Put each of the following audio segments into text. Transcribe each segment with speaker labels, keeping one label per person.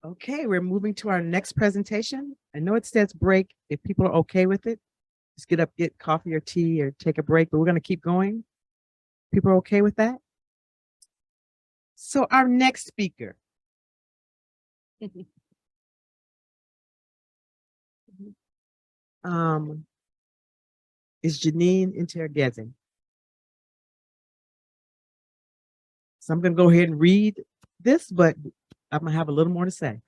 Speaker 1: Okay, we're moving to our next presentation. I know it says break. If people are okay with it, just get up, get coffee or tea, or take a break, but we're going to keep going. People are okay with that? So our next speaker is Jeanine Ntihirageza. So I'm going to go ahead and read this, but I'm going to have a little more to say.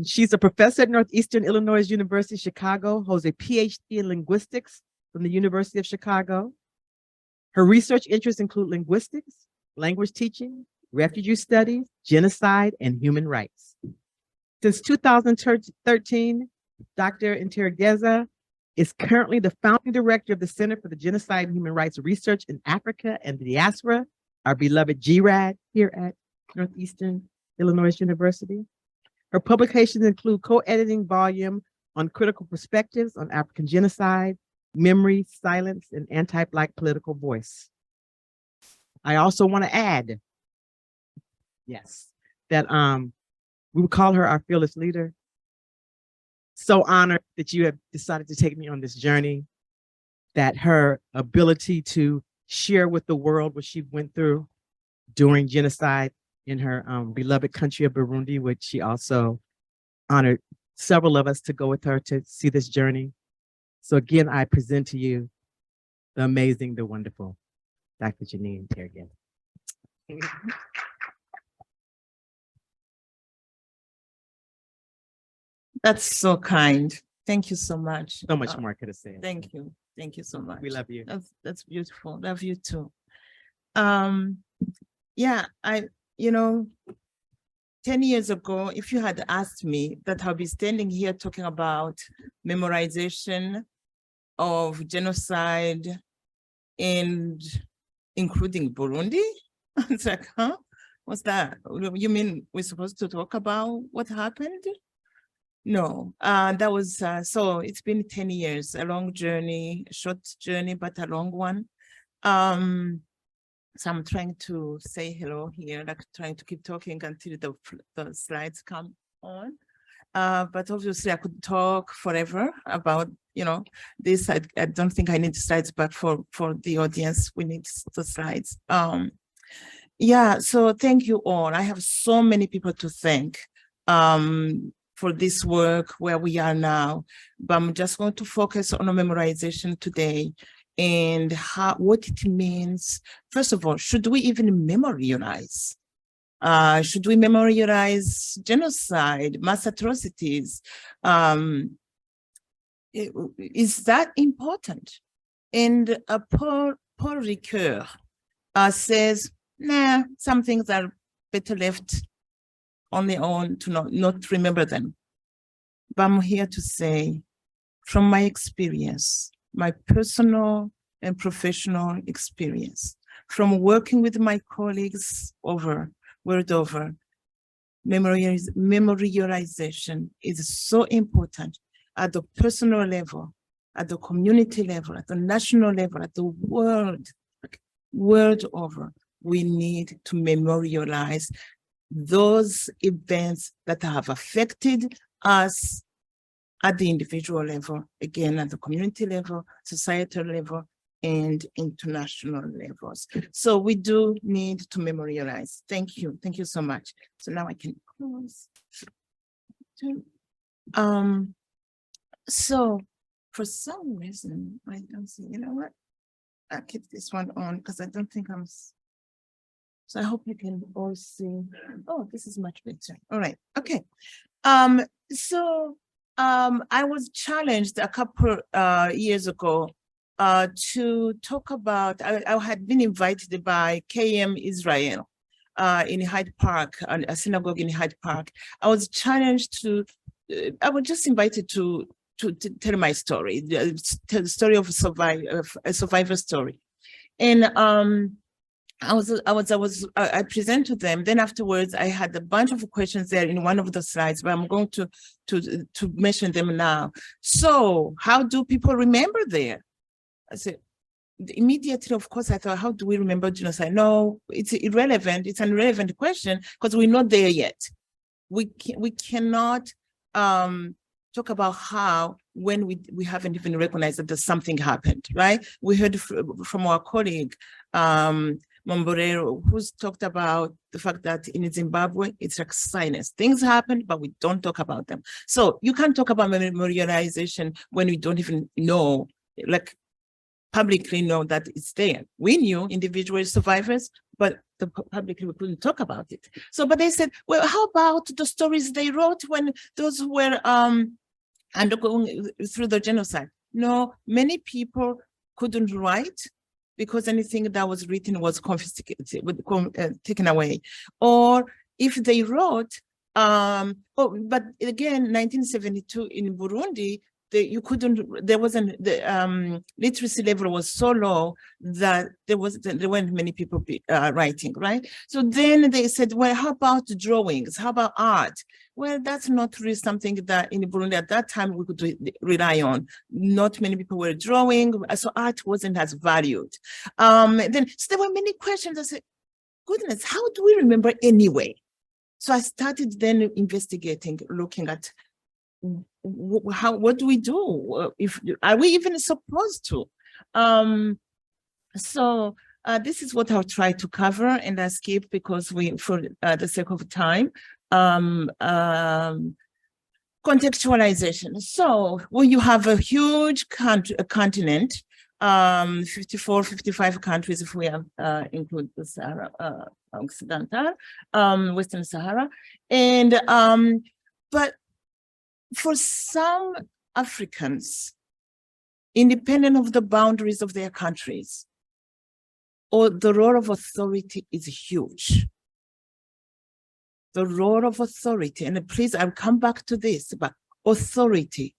Speaker 1: She's a professor at Northeastern Illinois University, Chicago, holds a PhD in linguistics from the University of Chicago. Her research interests include linguistics, language teaching, refugee studies, genocide, and human rights. Since 2013, Dr. Ntihirageza is currently the founding director of the Center for the Genocide and Human Rights Research in Africa and the Diaspora, our beloved GRAD here at Northeastern Illinois University. Her publications include co-editing volume on critical perspectives on African genocide, memory, silence, and anti-Black political voice. I also want to add, yes, that we would call her our fearless leader. So honored that you have decided to take me on this journey, that her ability to share with the world what she went through during genocide in her beloved country of Burundi, which she also honored several of us to go with her to see this journey. So again, I present to you the amazing, the wonderful Dr. Jeanine Ntihirageza.
Speaker 2: That's so kind. Thank you so much.
Speaker 1: So much more I could have said.
Speaker 2: Thank you. Thank you so much.
Speaker 1: We love you.
Speaker 2: That's beautiful. Love you too. Yeah, 10 years ago, if you had asked me that I'll be standing here talking about memorization of genocide and including Burundi, it's like, huh? What's that? You mean we're supposed to talk about what happened? No, that was, so it's been 10 years, a long journey, a short journey, but a long one. So I'm trying to say hello here, like trying to keep talking until the slides come on. But obviously I could talk forever about, this. I don't think I need slides, but for the audience, we need the slides. Yeah, so thank you all. I have so many people to thank for this work where we are now, but I'm just going to focus on memorization today and what it means. First of all, should we even memorialize? Should we memorialize genocide, mass atrocities? Is that important? And Paul Ricoeur says, nah, some things are better left on their own to not remember them. But I'm here to say, from my experience, my personal and professional experience, from working with my colleagues world over, memorialization is so important at the personal level, at the community level, at the national level, at the world over. We need to memorialize those events that have affected us at the individual level, again, at the community level, societal level, and international levels. So we do need to memorialize. Thank you. Thank you so much. So now I can close. So for some reason, I don't see, you know what? I'll keep this one on because I don't think I'm, so I hope you can all see. Oh, this is much better. All right, okay. I was challenged a couple years ago to talk about, I had been invited by KM Israel in Hyde Park, a synagogue in Hyde Park. I was challenged to, I was just invited to tell my story, tell the story of a survivor story. And I present to them. Then afterwards, I had a bunch of questions there in one of the slides, but I'm going to mention them now. So how do people remember there? I said, immediately, of course, I thought, how do we remember genocide? No, it's irrelevant. It's an irrelevant question because we're not there yet. we cannot talk about how when we haven't even recognized that there's something happened, right? We heard from our colleague, Momborero, who's talked about the fact that in Zimbabwe, it's like silence. Things happen, but we don't talk about them. So you can't talk about memorialization when we don't even know, like publicly know that it's there. We knew individual survivors, but the publicly we couldn't talk about it. So, but they said, well, how about the stories they wrote when those who were undergoing through the genocide? No, many people couldn't write because anything that was written was confiscated, taken away. Or if they wrote, but again, 1972 in Burundi, you couldn't, there wasn't, the literacy level was so low that there weren't many people writing, right? So then they said, well, how about drawings? How about art? Well, that's not really something that in Burundi at that time we could rely on. Not many people were drawing, so art wasn't as valued. So there were many questions. I said, goodness, how do we remember anyway? So I started then investigating, looking at what do we do? Are we even supposed to? This is what I'll try to cover, and I skip because for the sake of time. Contextualization. So when you have a huge continent, 54, 55 countries, if we have include the Sahara, Occidental, Western Sahara, and but for some Africans, independent of the boundaries of their countries, or the role of authority is huge. The role of authority, and please, I'll come back to this, but authority.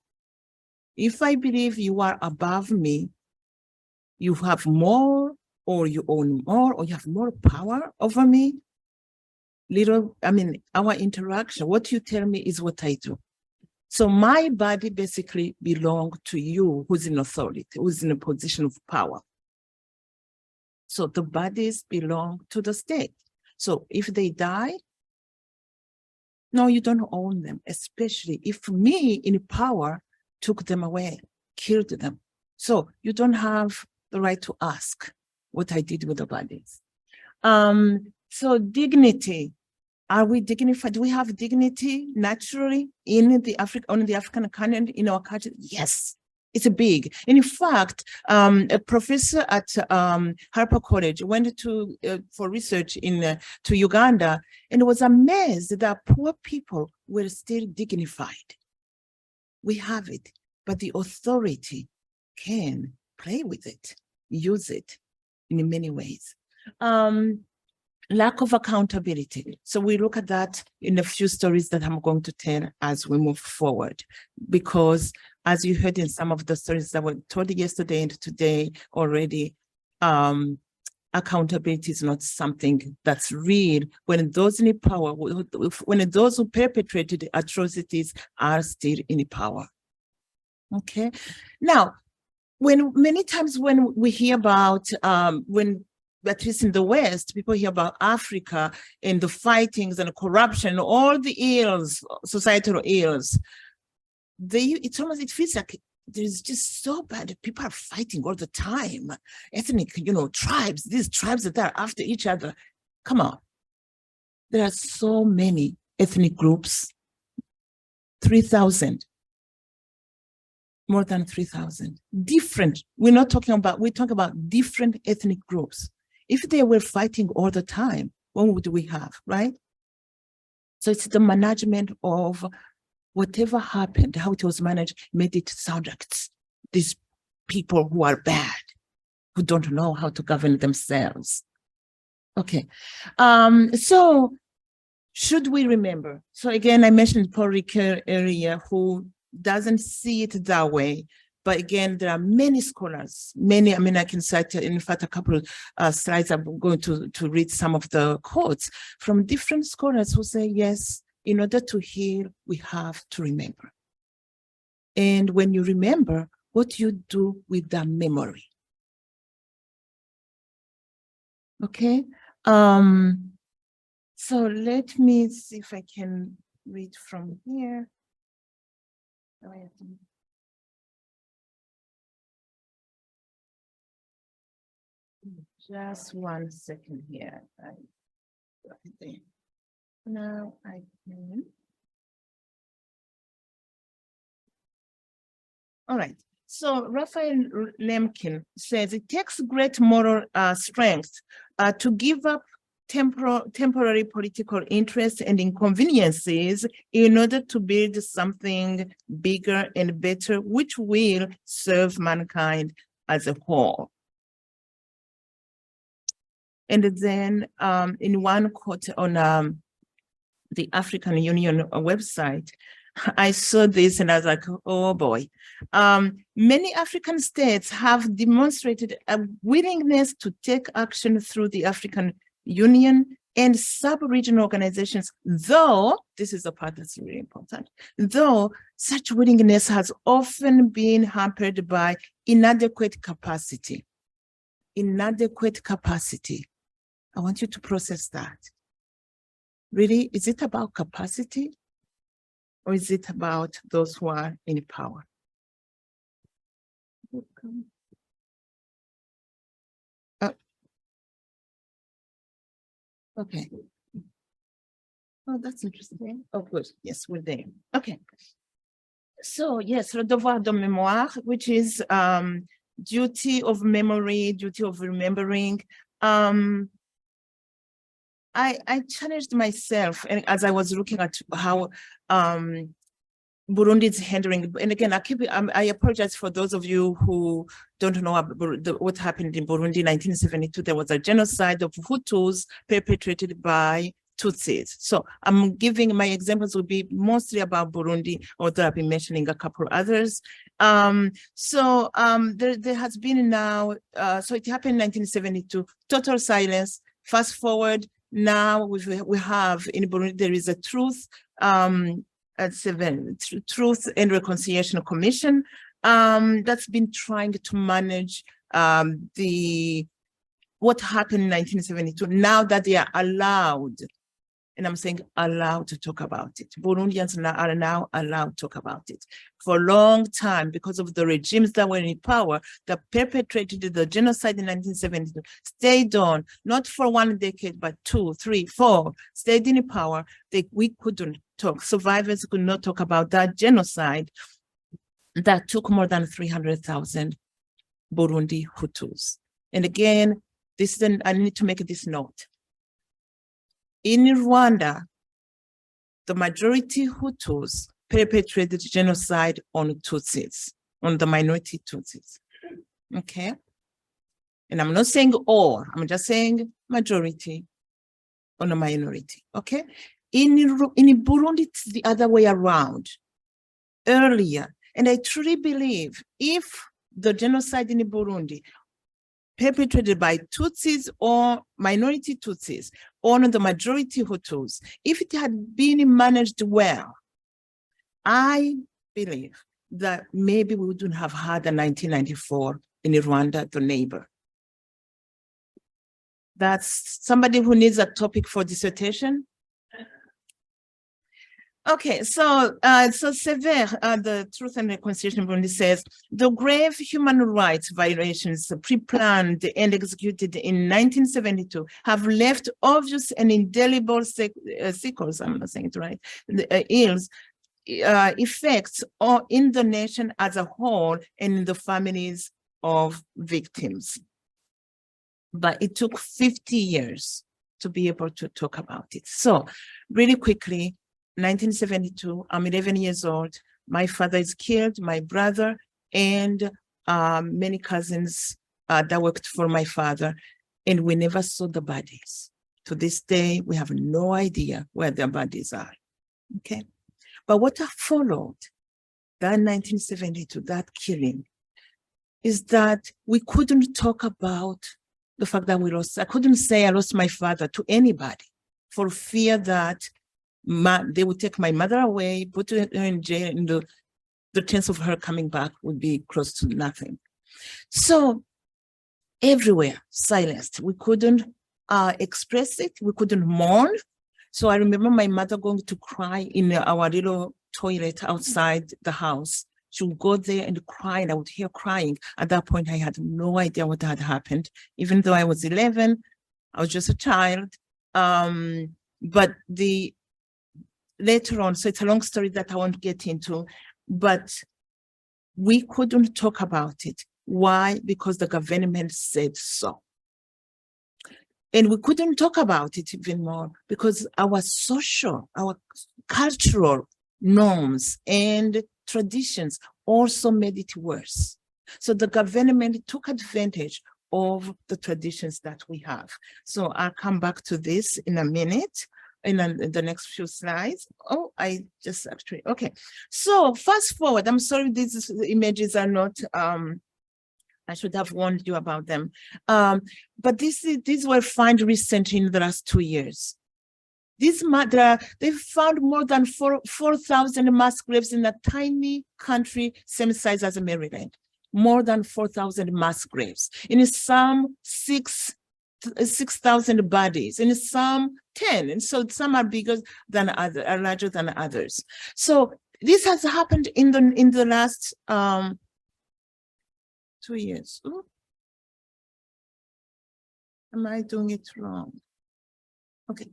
Speaker 2: If I believe you are above me, you have more, or you own more, or you have more power over me, our interaction, what you tell me is what I do. So my body basically belongs to you who's in authority, who's in a position of power. So the bodies belong to the state. So if they die, no, you don't own them, especially if me in power took them away, killed them. So you don't have the right to ask what I did with the bodies. So dignity. Are we dignified? Do we have dignity naturally on the African continent, in our culture? Yes, it's big. In fact, a professor at Harper College went to for research to Uganda and was amazed that poor people were still dignified. We have it, but the authority can play with it, use it in many ways. Lack of accountability. So we look at that in a few stories that I'm going to tell as we move forward, because as you heard in some of the stories that were told yesterday and today already, accountability is not something that's real when those in power, when those who perpetrated atrocities are still in power. Okay. Now, many times when we hear about, at least in the West, people hear about Africa and the fightings and the corruption, all the ills, societal ills. It feels like there's just so bad. People are fighting all the time. Ethnic, tribes, these tribes that are after each other. Come on. There are so many ethnic groups, 3,000. More than 3,000. Different. We're talking about different ethnic groups. If they were fighting all the time, what would we have, right? So it's the management of whatever happened, how it was managed, made it sound like these people who are bad, who don't know how to govern themselves. Okay. So should we remember? So again, I mentioned Paul Ricoeur earlier, who doesn't see it that way. But again, there are many scholars, I can cite, in fact, a couple of slides. I'm going to read some of the quotes from different scholars who say, yes, in order to heal, we have to remember. And when you remember, what you do with that memory. Okay. So let me see if I can read from here. Just 1 second here. Now I can. All right. So Raphael Lemkin says it takes great moral strength to give up temporary political interests and inconveniences in order to build something bigger and better, which will serve mankind as a whole. And then in one quote on the African Union website, I saw this and I was like, oh boy. Many African states have demonstrated a willingness to take action through the African Union and sub-regional organizations, though, this is the part that's really important, though such willingness has often been hampered by inadequate capacity. Inadequate capacity. I want you to process that. Really, is it about capacity? Or is it about those who are in power? Okay. Oh, that's interesting. Oh, good. Yes, we're there. Okay. So, yes, le devoir de mémoire, which is duty of memory, duty of remembering. I challenged myself, and as I was looking at how Burundi is handling, and again, I apologize for those of you who don't know what happened in Burundi in 1972. There was a genocide of Hutus perpetrated by Tutsis. So I'm giving my examples will be mostly about Burundi, although I've been mentioning a couple others. There has been now, so it happened in 1972, total silence. Fast forward, now we have in Burundi, there is a Truth and Reconciliation Commission that's been trying to manage what happened in 1972. Now that they are allowed, and I'm saying allowed to talk about it. Burundians are now allowed to talk about it. For a long time, because of the regimes that were in power that perpetrated the genocide in 1972, stayed on, not for 1 decade, but 2, 3, 4, stayed in power, we couldn't talk. Survivors could not talk about that genocide that took more than 300,000 Burundi Hutus. And again, I need to make this note. In Rwanda, the majority Hutus perpetrated genocide on Tutsis, on the minority Tutsis. Okay? And I'm not saying all, I'm just saying majority on a minority. Okay? In Burundi, it's the other way around. Earlier, and I truly believe if the genocide in Burundi perpetrated by Tutsis or minority Tutsis on the majority Hutus, if it had been managed well, I believe that maybe we wouldn't have had a 1994 in Rwanda, the neighbor. That's somebody who needs a topic for dissertation. Okay, so Sever, the Truth and Reconciliation Burundi says, the grave human rights violations pre-planned and executed in 1972 have left obvious and indelible sequels, I'm not saying it right, effects in the nation as a whole and in the families of victims. But it took 50 years to be able to talk about it. So really quickly, 1972, I'm 11 years old. My father is killed, my brother, and many cousins that worked for my father, and we never saw the bodies. To this day, we have no idea where their bodies are, okay? But what followed that 1972, that killing, is that we couldn't talk about the fact that we lost. I couldn't say I lost my father to anybody for fear that they would take my mother away, put her in jail, and the chance of her coming back would be close to nothing. So everywhere, silenced. We couldn't express it. We couldn't mourn. So I remember my mother going to cry in our little toilet outside the house. She would go there and cry, and I would hear crying. At that point, I had no idea what had happened. Even though I was 11, I was just a child. But later on, so it's a long story that I won't get into, but we couldn't talk about it. Why? Because the government said so. And we couldn't talk about it even more because our social, our cultural norms and traditions also made it worse. So the government took advantage of the traditions that we have. So I'll come back to this in a minute, in the next few slides. Oh, I just actually, okay. So fast forward, I'm sorry, these images are not, I should have warned you about them. But these were found recently in the last 2 years. They found more than 4,000 mass graves in a tiny country, same size as Maryland. More than 4,000 mass graves. In some 6,000 bodies, in some 10, and so some are bigger than others, are larger than others. So this has happened in the last 2 years. Ooh. Am I doing it wrong? Okay.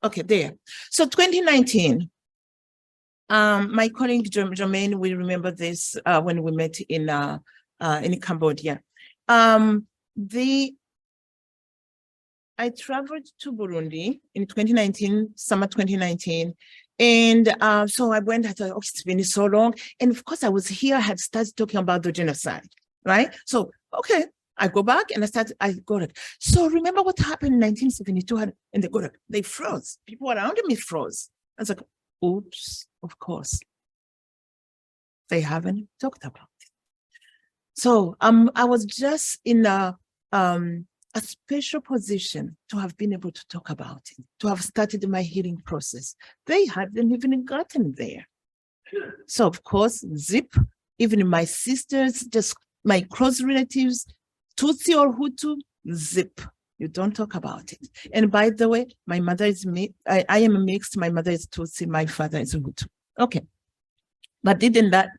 Speaker 2: Okay, there. So 2019, my colleague Jermaine will remember this when we met in Cambodia. I traveled to Burundi in 2019, summer 2019. And so I went, I thought, oh, it's been so long. And of course I was here, I had started talking about the genocide, right? So, okay, I go back and I got it. So remember what happened in 1972 and they froze. People around me froze. I was like, oops, of course. They haven't talked about it. So I was just in a special position to have been able to talk about it, to have started my healing process. They hadn't even gotten there. So of course, zip, even my sisters, just my close relatives, Tutsi or Hutu, zip. You don't talk about it. And by the way, my mother is mixed. I am mixed. My mother is Tutsi. My father is Hutu. Okay. But the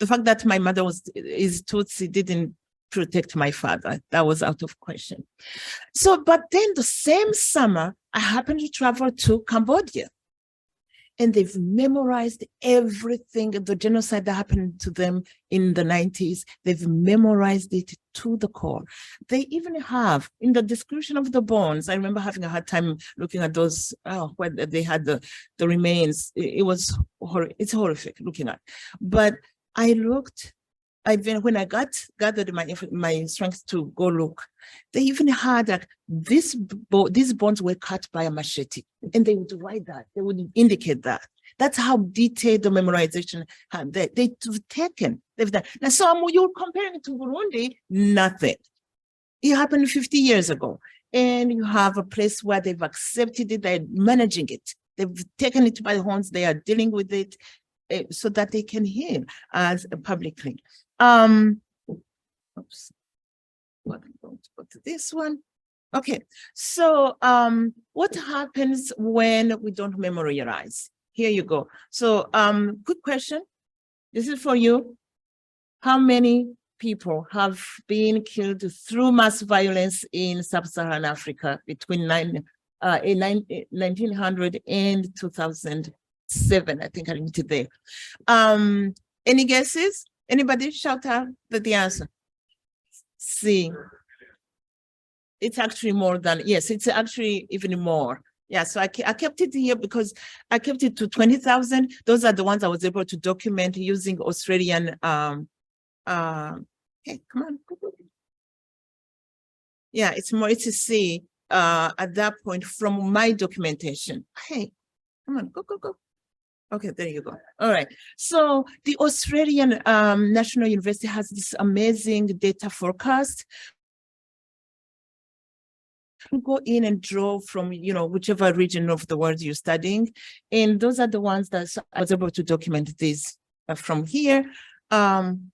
Speaker 2: fact that my mother is Tutsi didn't protect my father. That was out of question. So, but then the same summer, I happened to travel to Cambodia. And they've memorized everything, the genocide that happened to them in the 90s. They've memorized it to the core. They even have, in the description of the bones, I remember having a hard time looking at those, where they had the remains. It's horrific looking at. But I looked, when I gathered my strength to go look, they even had like these bones were cut by a machete, and they would write that. They would indicate that. That's how detailed the memorization had. They've done. Now, so you're comparing it to Burundi, nothing. It happened 50 years ago, and you have a place where they've accepted it. They're managing it. They've taken it by the horns. They are dealing with it so that they can heal as publicly. Oops. What I'm going to go to this one. Okay, so what happens when we don't memorialize? Here you go. So quick question. This is for you. How many people have been killed through mass violence in sub-Saharan Africa between 1900 and 2007? I think I limited there. Any guesses? Anybody shout out the answer? See, it's actually more than, yes, it's actually even more. Yeah, so I kept it here because I kept it to 20,000. Those are the ones I was able to document using Australian, hey, come on. Yeah, it's more to see at that point from my documentation. Hey, come on, go. Okay, there you go. All right. So the Australian National University has this amazing data forecast. Go in and draw from, whichever region of the world you're studying. And those are the ones that I was able to document this from here. Don't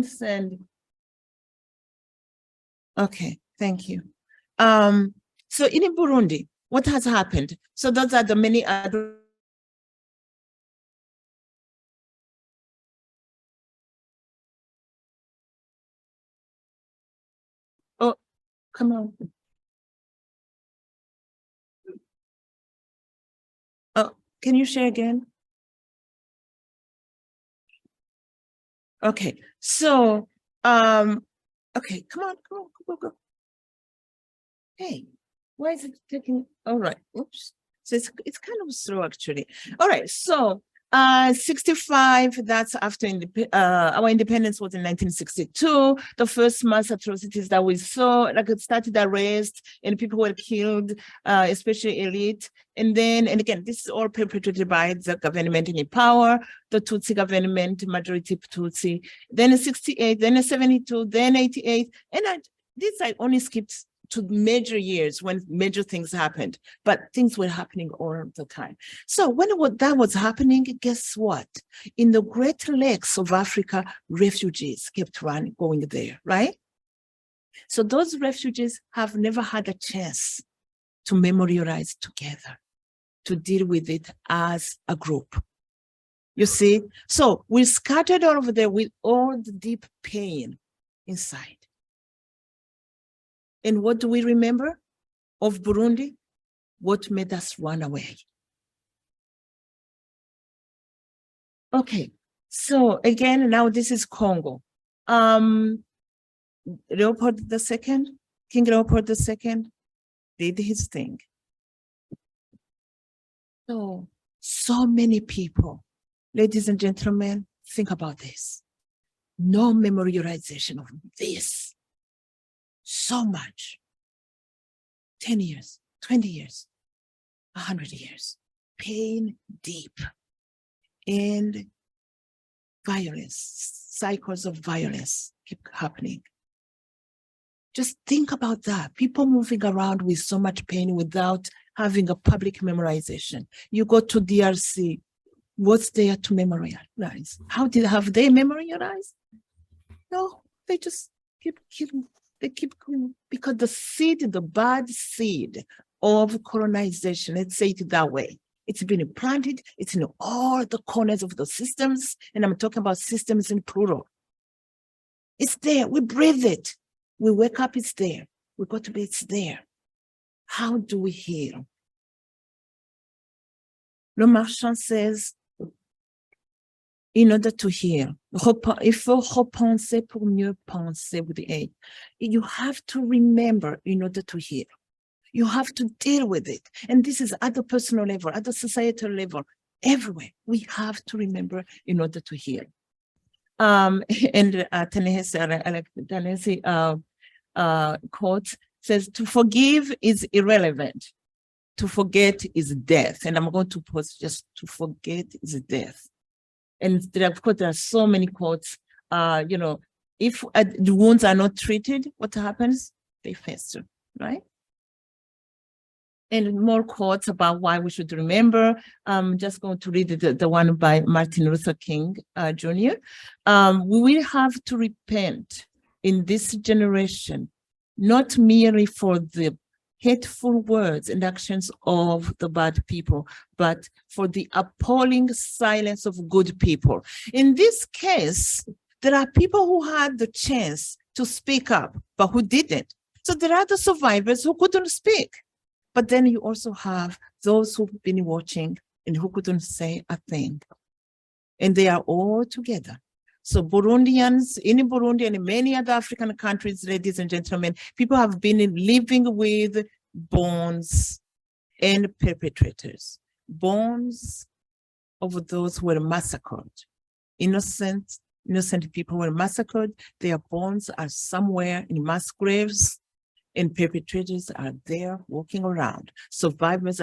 Speaker 2: send. Okay, thank you. So in Burundi, what has happened? So those are the many other. Oh, come on. Oh, can you share again? Okay, so okay, come on, go. Hey, why is it taking? All right, oops. So it's kind of slow actually. All right, so 65, that's after our independence was in 1962. The first mass atrocities that we saw, like it started arrest and people were killed, especially elite. And again, this is all perpetrated by the government in power, the Tutsi government, majority Tutsi. Then in 68, then in 72, then 88. And this I only skipped to major years when major things happened, but things were happening all the time. So when that was happening, guess what? In the Great Lakes of Africa, refugees kept going there, right? So those refugees have never had a chance to memorialize together, to deal with it as a group. You see? So we're scattered all over there with all the deep pain inside. And what do we remember of Burundi? What made us run away? Okay, so again, now this is Congo. Leopold II, King Leopold II did his thing. So many people, ladies and gentlemen, think about this. No memorialization of this. So much. 10 years, 20 years, 100 years. Pain deep. And violence, cycles of violence keep happening. Just think about that. People moving around with so much pain without having a public memorization. You go to DRC, what's there to memorialize? Have they memorized? No, they just keep killing. They keep killing because the bad seed of colonization, let's say it that way, it's been planted, it's in all the corners of the systems, and I'm talking about systems in plural. It's there, we breathe it. We wake up, it's there. We go to bed, it's there. How do we heal? Le Marchand says, in order to heal, il faut repenser pour mieux penser with the A. You have to remember in order to heal. You have to deal with it. And this is at the personal level, at the societal level, everywhere. We have to remember in order to heal. And Ta-Nehisi quote says, to forgive is irrelevant. To forget is death. And I'm going to post just to forget is death. And of course, there are so many quotes. If the wounds are not treated, what happens? They fester, right? And more quotes about why we should remember. I'm just going to read the one by Martin Luther King Jr. We will have to repent in this generation, not merely for the hateful words and actions of the bad people, but for the appalling silence of good people. In this case, there are people who had the chance to speak up, but who didn't. So there are the survivors who couldn't speak. But then you also have those who've been watching and who couldn't say a thing. And they are all together. So Burundians, in Burundi and in many other African countries, ladies and gentlemen, people have been living with bones and perpetrators. Bones of those who were massacred. Innocent people were massacred. Their bones are somewhere in mass graves, and perpetrators are there walking around. Survivors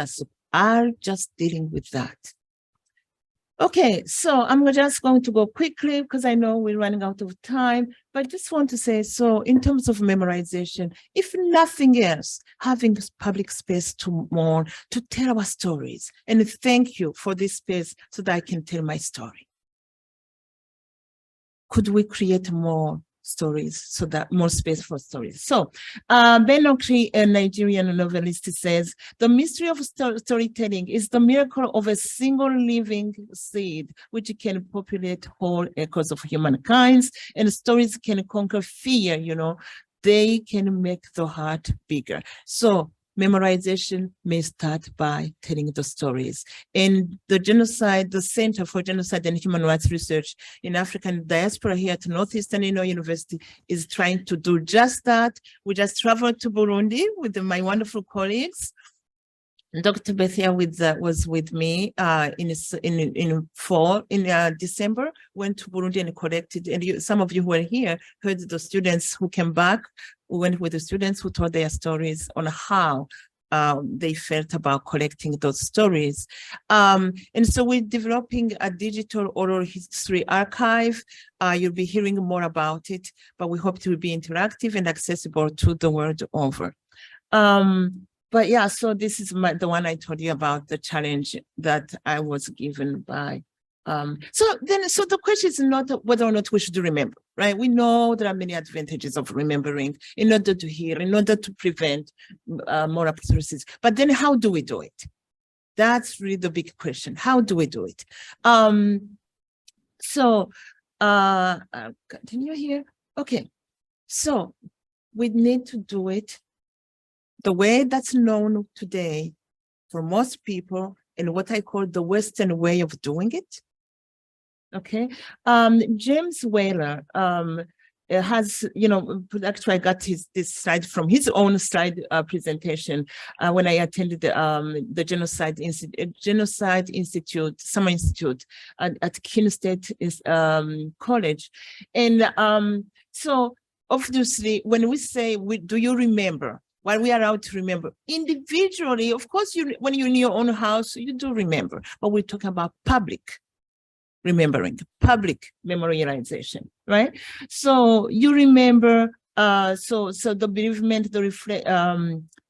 Speaker 2: are just dealing with that. Okay, so I'm just going to go quickly because I know we're running out of time, but I just want to say, so in terms of memorization, if nothing else, having this public space to mourn, to tell our stories, and thank you for this space so that I can tell my story. Could we create more stories, so that more space for stories. So Ben Okri, a Nigerian novelist, says, the mystery of storytelling is the miracle of a single living seed, which can populate whole acres of humankind, and stories can conquer fear, you know, they can make the heart bigger. So memorization may start by telling the stories. And the Genocide, the Center for Genocide and Human Rights Research in African Diaspora here at Northeastern University is trying to do just that. We just traveled to Burundi with my wonderful colleagues. Dr. Bethia was with me in December, went to Burundi and collected, and some of you who were here heard the students who came back. We went with the students who told their stories on how they felt about collecting those stories. And so we're developing a digital oral history archive. You'll be hearing more about it, but we hope it will be interactive and accessible to the world over. But yeah, so this is the one I told you about, the challenge that I was given by. So the question is not whether or not we should remember, right? We know there are many advantages of remembering in order to heal, in order to prevent more atrocities. But then how do we do it? That's really the big question. How do we do it? Continue here. Okay, so we need to do it the way that's known today for most people, and what I call the Western way of doing it. Okay, James Whaler has, you know, actually I got this slide from his own slide presentation when I attended the Genocide Institute, Summer Institute at Keene State College. And so obviously when we say, do you remember? While we are out to remember individually, of course, when you're in your own house, you do remember, but we're talking about public remembering, public memorialization, right? So you remember, so the bereavement, the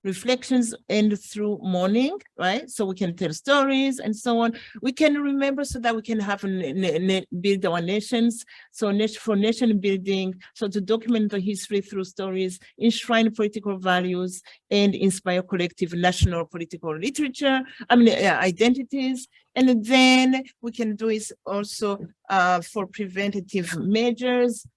Speaker 2: reflections end through mourning, right? So we can tell stories and so on. We can remember so that we can have build our nations. So for nation building, so to document the history through stories, enshrine political values, and inspire collective national political literature, identities. And then we can do it also for preventative measures,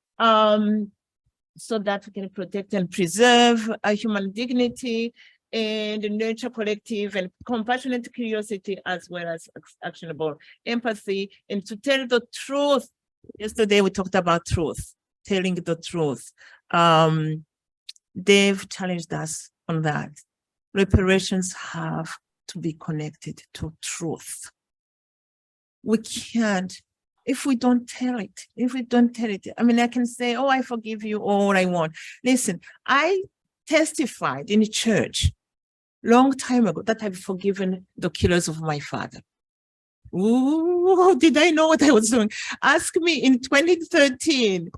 Speaker 2: so that we can protect and preserve human dignity and nurture collective and compassionate curiosity, as well as actionable empathy, and to tell the truth. Yesterday we talked about truth, telling the truth. Dave challenged us on that. Reparations have to be connected to truth. We can't, if we don't tell it, I mean, I can say, oh, I forgive you, all I want. Listen, I testified in church long time ago that I've forgiven the killers of my father. Ooh, did I know what I was doing? Ask me in 2013.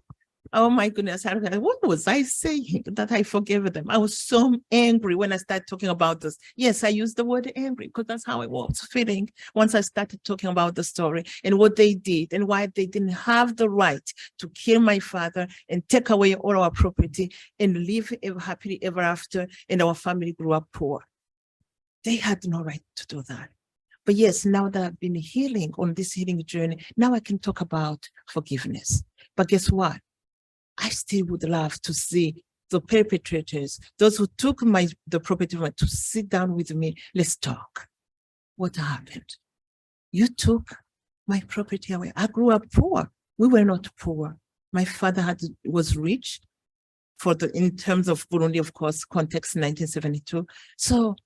Speaker 2: Oh my goodness, what was I saying that I forgave them? I was so angry when I started talking about this. Yes, I used the word angry because that's how I was feeling once I started talking about the story and what they did and why they didn't have the right to kill my father and take away all our property and live happily ever after, and our family grew up poor. They had no right to do that. But yes, now that I've been healing on this healing journey, now I can talk about forgiveness. But guess what? I still would love to see the perpetrators, those who took the property, to sit down with me. Let's talk. What happened? You took my property away. I grew up poor. We were not poor. My father was rich in terms of Burundi, of course, context 1972. So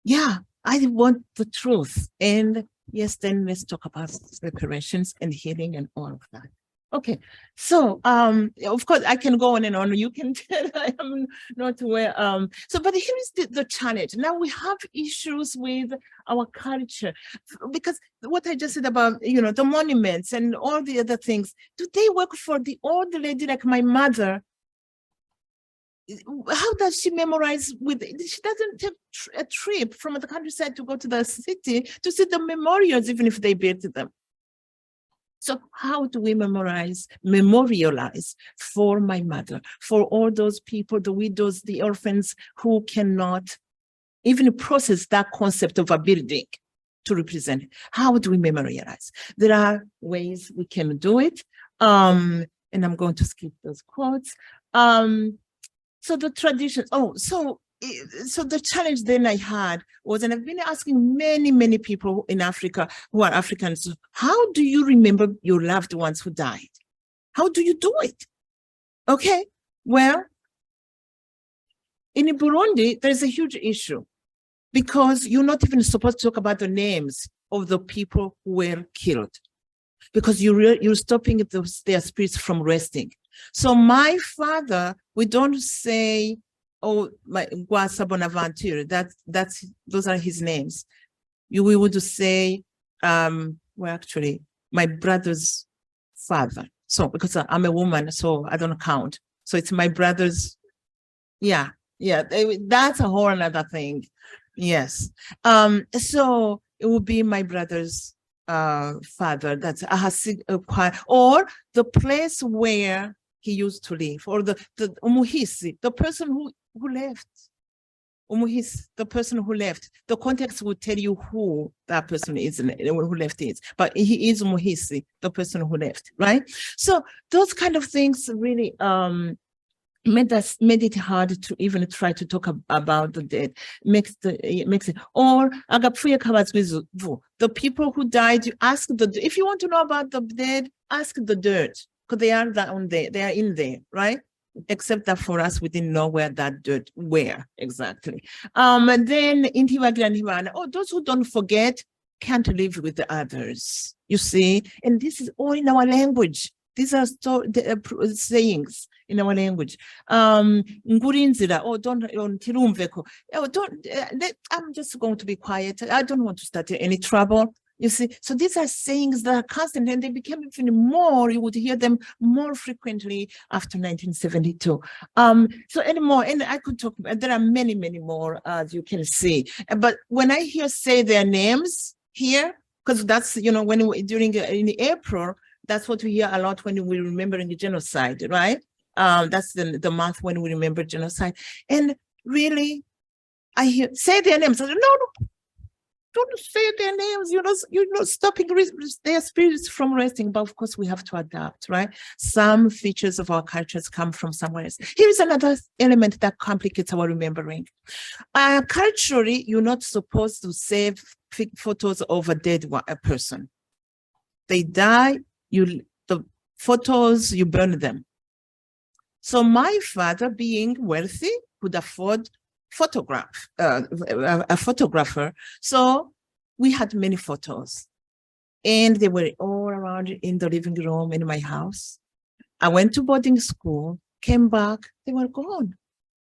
Speaker 2: yeah, I want the truth. And yes, then let's talk about reparations and healing and all of that. Okay, so of course I can go on and on. You can tell I am not aware. But here is the challenge. Now we have issues with our culture, because what I just said about, you know, the monuments and all the other things, do they work for the old lady like my mother? How does she memorize she doesn't take a trip from the countryside to go to the city to see the memorials, even if they built them. So how do we memorialize for my mother, for all those people, the widows, the orphans who cannot even process that concept of a building to represent? How do we memorialize? There are ways we can do it. And I'm going to skip those quotes. So the tradition, so the challenge then I had was, and I've been asking many people in Africa who are Africans, how do you remember your loved ones who died? How do you do it? Okay, well, in Burundi, there's a huge issue because you're not even supposed to talk about the names of the people who were killed because you're stopping their spirits from resting. So my father, we don't say, oh, my Gwasa Bonaventure, those are his names. We would say, well, actually, my brother's father. So because I'm a woman, so I don't count. So it's my brother's, yeah, that's a whole other thing. Yes. So it would be my brother's father, that's or the place where he used to live, or the Umuhisi, the person who left. Umuhisi, the person who left. The context will tell you who that person is, who left is. But he is Umuhisi, the person who left, right? So those kind of things really made it hard to even try to talk about the dead. Makes it. Or the people who died, you ask if you want to know about the dead, ask the dirt. Because they are down there, they are in there, right? Except that for us, we didn't know where that dirt, where exactly. And then Ntihirageza, those who don't forget can't live with the others, you see? And this is all in our language. These are sayings in our language. Ngurinzira, I'm just going to be quiet. I don't want to start any trouble. You see, so these are sayings that are constant, and they became even more, you would hear them more frequently after 1972. So anymore, and I could talk, there are many more, as you can see. But when I hear say their names here, because that's, when in April, that's what we hear a lot when we're remembering the genocide, right? That's the month when we remember genocide. And really, I hear, say their names. I say, no, don't say their names, you're not stopping their spirits from resting. But of course, we have to adapt, right? Some features of our cultures come from somewhere else. Here's another element that complicates our remembering. Culturally, you're not supposed to save photos of a dead person. They die, the photos, you burn them. So my father, being wealthy, could afford a photographer. So we had many photos, and they were all around in the living room in my house. I went to boarding school, came back, they were gone.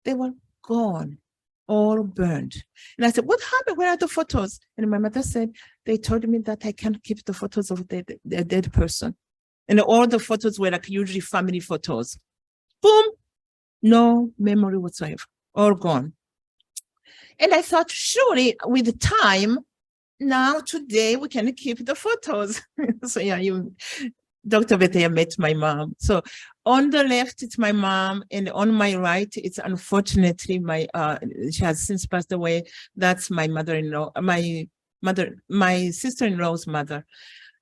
Speaker 2: They were gone, all burned. And I said, what happened? Where are the photos? And my mother said, they told me that I can't keep the photos of the dead person. And all the photos were like usually family photos. Boom, no memory whatsoever, all gone. And I thought, surely with time, now today we can keep the photos. So yeah, Dr. Beteya met my mom. So on the left, it's my mom, and on my right, it's unfortunately she has since passed away. That's my mother-in-law, my sister-in-law's mother.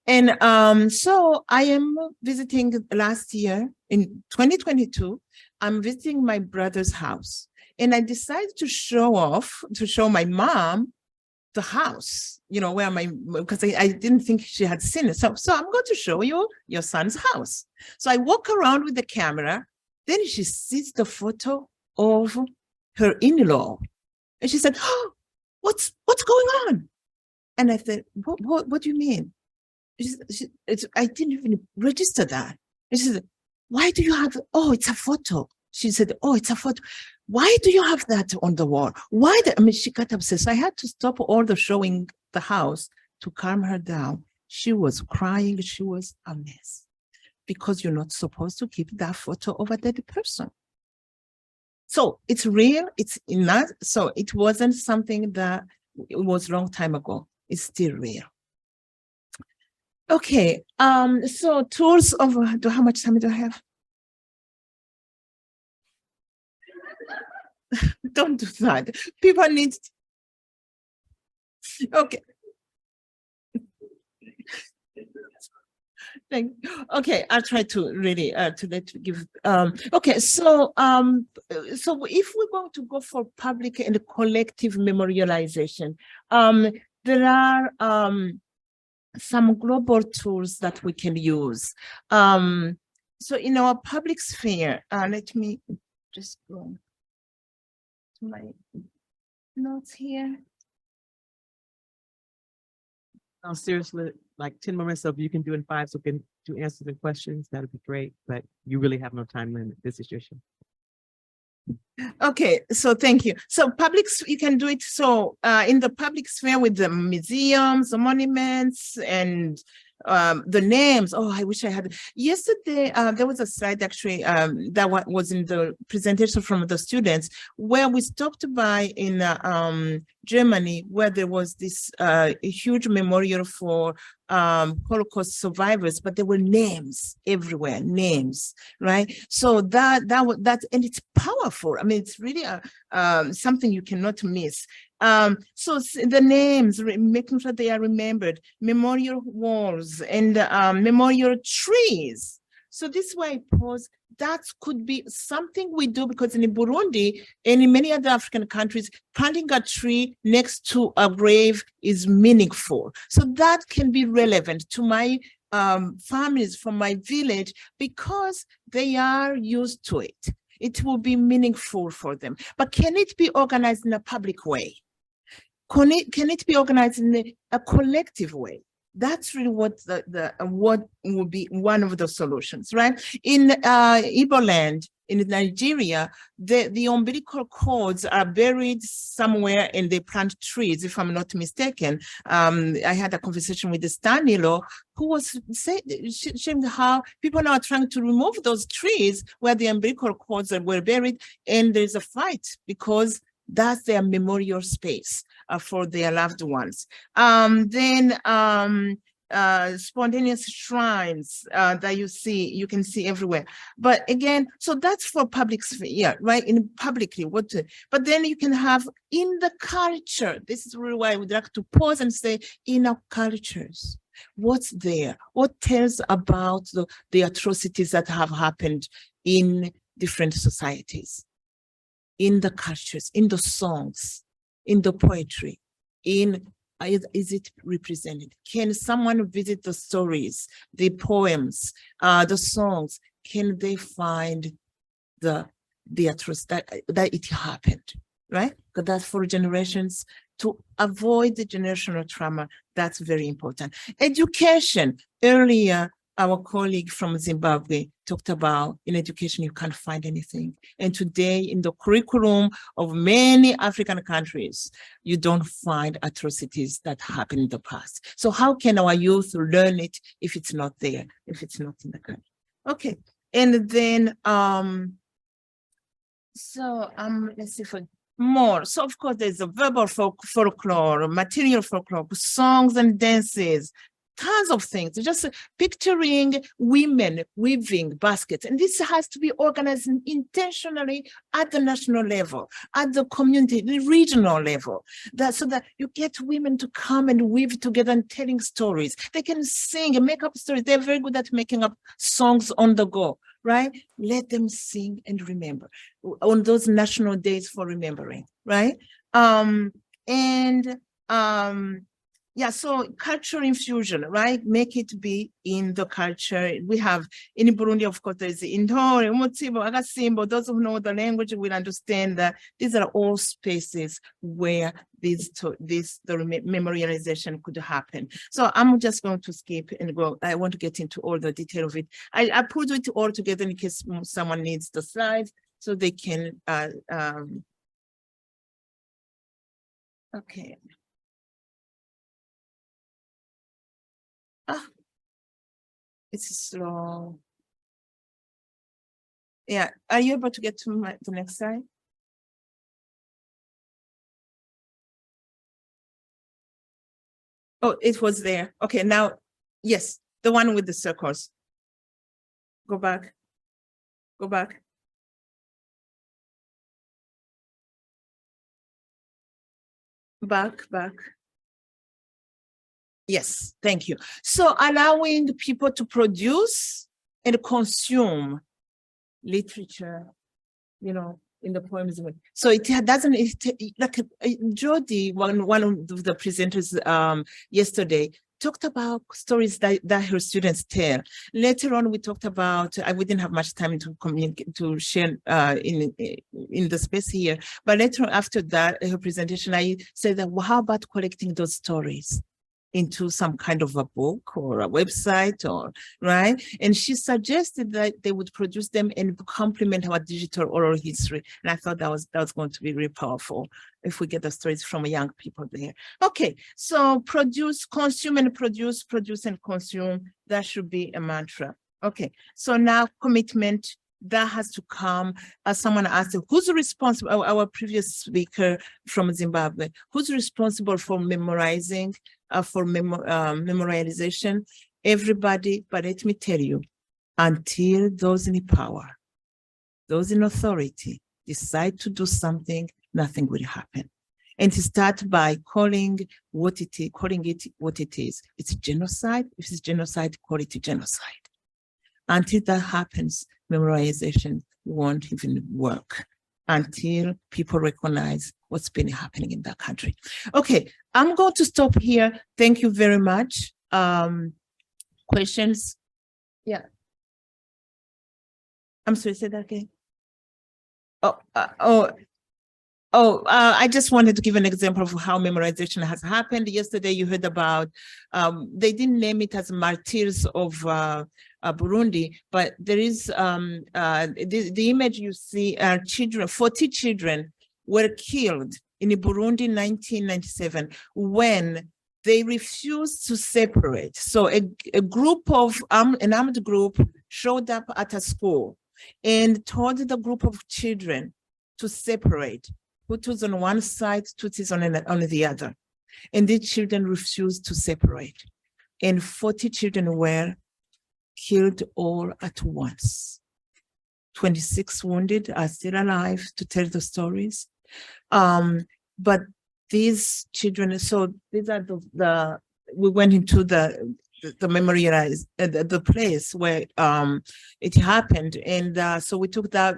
Speaker 2: And so I am visiting last year in 2022, I'm visiting my brother's house. And I decided to show my mom the house, where because I didn't think she had seen it. So I'm going to show you your son's house. So I walk around with the camera. Then she sees the photo of her in-law. And she said, oh, what's going on? And I said, what do you mean? I didn't even register that. And she said, why do you have, it's a photo. She said, it's a photo. Why do you have that on the wall? She got obsessed. I had to stop all the showing the house to calm her down. She was crying. She was a mess because you're not supposed to keep that photo of a dead person. So it's real. It's not. So it wasn't something that it was a long time ago. It's still real. Okay, so tools of, how much time do I have? Don't do that. People need, okay. Okay, I'll try to really give okay, so so if we're going to go for public and collective memorialization, there are some global tools that we can use. So in our public sphere, let me just go to my notes here.
Speaker 1: No, seriously, like 10 more minutes of you can do in 5, so can to answer the questions, that'd be great, but you really have no time limit. This is your show.
Speaker 2: Okay, so thank you. So you can do it. So in the public sphere with the museums, the monuments, and the names. Oh, I wish I had. Yesterday, there was a slide actually that was in the presentation from the students where we stopped by in Germany, where there was this huge memorial for Holocaust survivors, but there were names everywhere, names, right? So that and it's powerful. I mean, it's really something you cannot miss. So the names, making sure they are remembered, memorial walls and memorial trees. So this way I pose, that could be something we do, because in Burundi and in many other African countries, planting a tree next to a grave is meaningful. So that can be relevant to my families from my village, because they are used to it. It will be meaningful for them. But can it be organized in a public way? Can it be organized in a collective way? That's really what what would be one of the solutions, right? In Igbo land, in Nigeria, the umbilical cords are buried somewhere and they plant trees, if I'm not mistaken. I had a conversation with the Stanilo, who was saying how people now are trying to remove those trees where the umbilical cords were buried, and there's a fight because that's their memorial space for their loved ones. Spontaneous shrines that you can see everywhere. But again, so that's for public sphere, right? In publicly, but then you can have in the culture. This is really why I would like to pause and say, in our cultures, what's there? What tells about the atrocities that have happened in different societies? In the cultures, in the songs, in the poetry, is it represented? Can someone visit the stories, the poems, the songs? Can they find the atrocity that it happened, right? Because that's for generations, to avoid the generational trauma. That's very important. Education. Earlier, our colleague from Zimbabwe talked about in education, you can't find anything. And today in the curriculum of many African countries, you don't find atrocities that happened in the past. So how can our youth learn it if it's not there, if it's not in the country? Okay, and then, let's see for more. So of course, there's a verbal folklore, material folklore, songs and dances, tons of things. Just picturing women weaving baskets. And this has to be organized intentionally at the national level, at the community, the regional level, so that you get women to come and weave together and telling stories. They can sing and make up stories. They're very good at making up songs on the go, right? Let them sing and remember on those national days for remembering, right? Yeah, so cultural infusion, right? Make it be in the culture. We have in Burundi, of course, there's Intore, Umutsibo, Agasimbo. Those who know the language will understand that these are all spaces where the memorialization could happen. So I'm just going to skip and go. I want to get into all the detail of it. I put it all together in case someone needs the slides so they can. Okay. It's slow. Yeah, are you able to get to the next slide? Oh, it was there. Okay, now Yes, the one with the circles. Go back. Go back. Back. Yes, thank you. So allowing people to produce and consume literature, you know, in the poems. So it doesn't, like Jody, one of the presenters yesterday, talked about stories that her students tell. Later on, we talked about, we didn't have much time to communicate, to share in the space here, but later after that, her presentation, I said that, well, how about collecting those stories into some kind of a book or a website, or right? And she suggested that they would produce them and complement our digital oral history. And I thought that was going to be really powerful if we get the stories from young people there. Okay, so produce, consume, and produce and consume. That should be a mantra. Okay, so now commitment. That has to come. As someone asked, who's responsible? Our previous speaker from Zimbabwe, who's responsible for memorizing, for memorialization? Everybody, but let me tell you, until those in power, those in authority decide to do something, nothing will happen. And to start by calling it what it is. It's genocide. If it's genocide, call it genocide. Until that happens, memorization won't even work, until people recognize what's been happening in that country. Okay, I'm going to stop here. Thank you very much. Questions? Yeah. I'm sorry, say that again. I just wanted to give an example of how memorization has happened. Yesterday, you heard about, they didn't name it as martyrs of Burundi, but there is the image you see, children, 40 children were killed in Burundi in 1997 when they refused to separate. So a group of, an armed group showed up at a school and told the group of children to separate. Hutus on one side, Tutsis on the other. And the children refused to separate. And 40 children were killed all at once. 26 wounded are still alive to tell the stories. But these children, so these are we went into the memorialized, the place where it happened. And so we took that,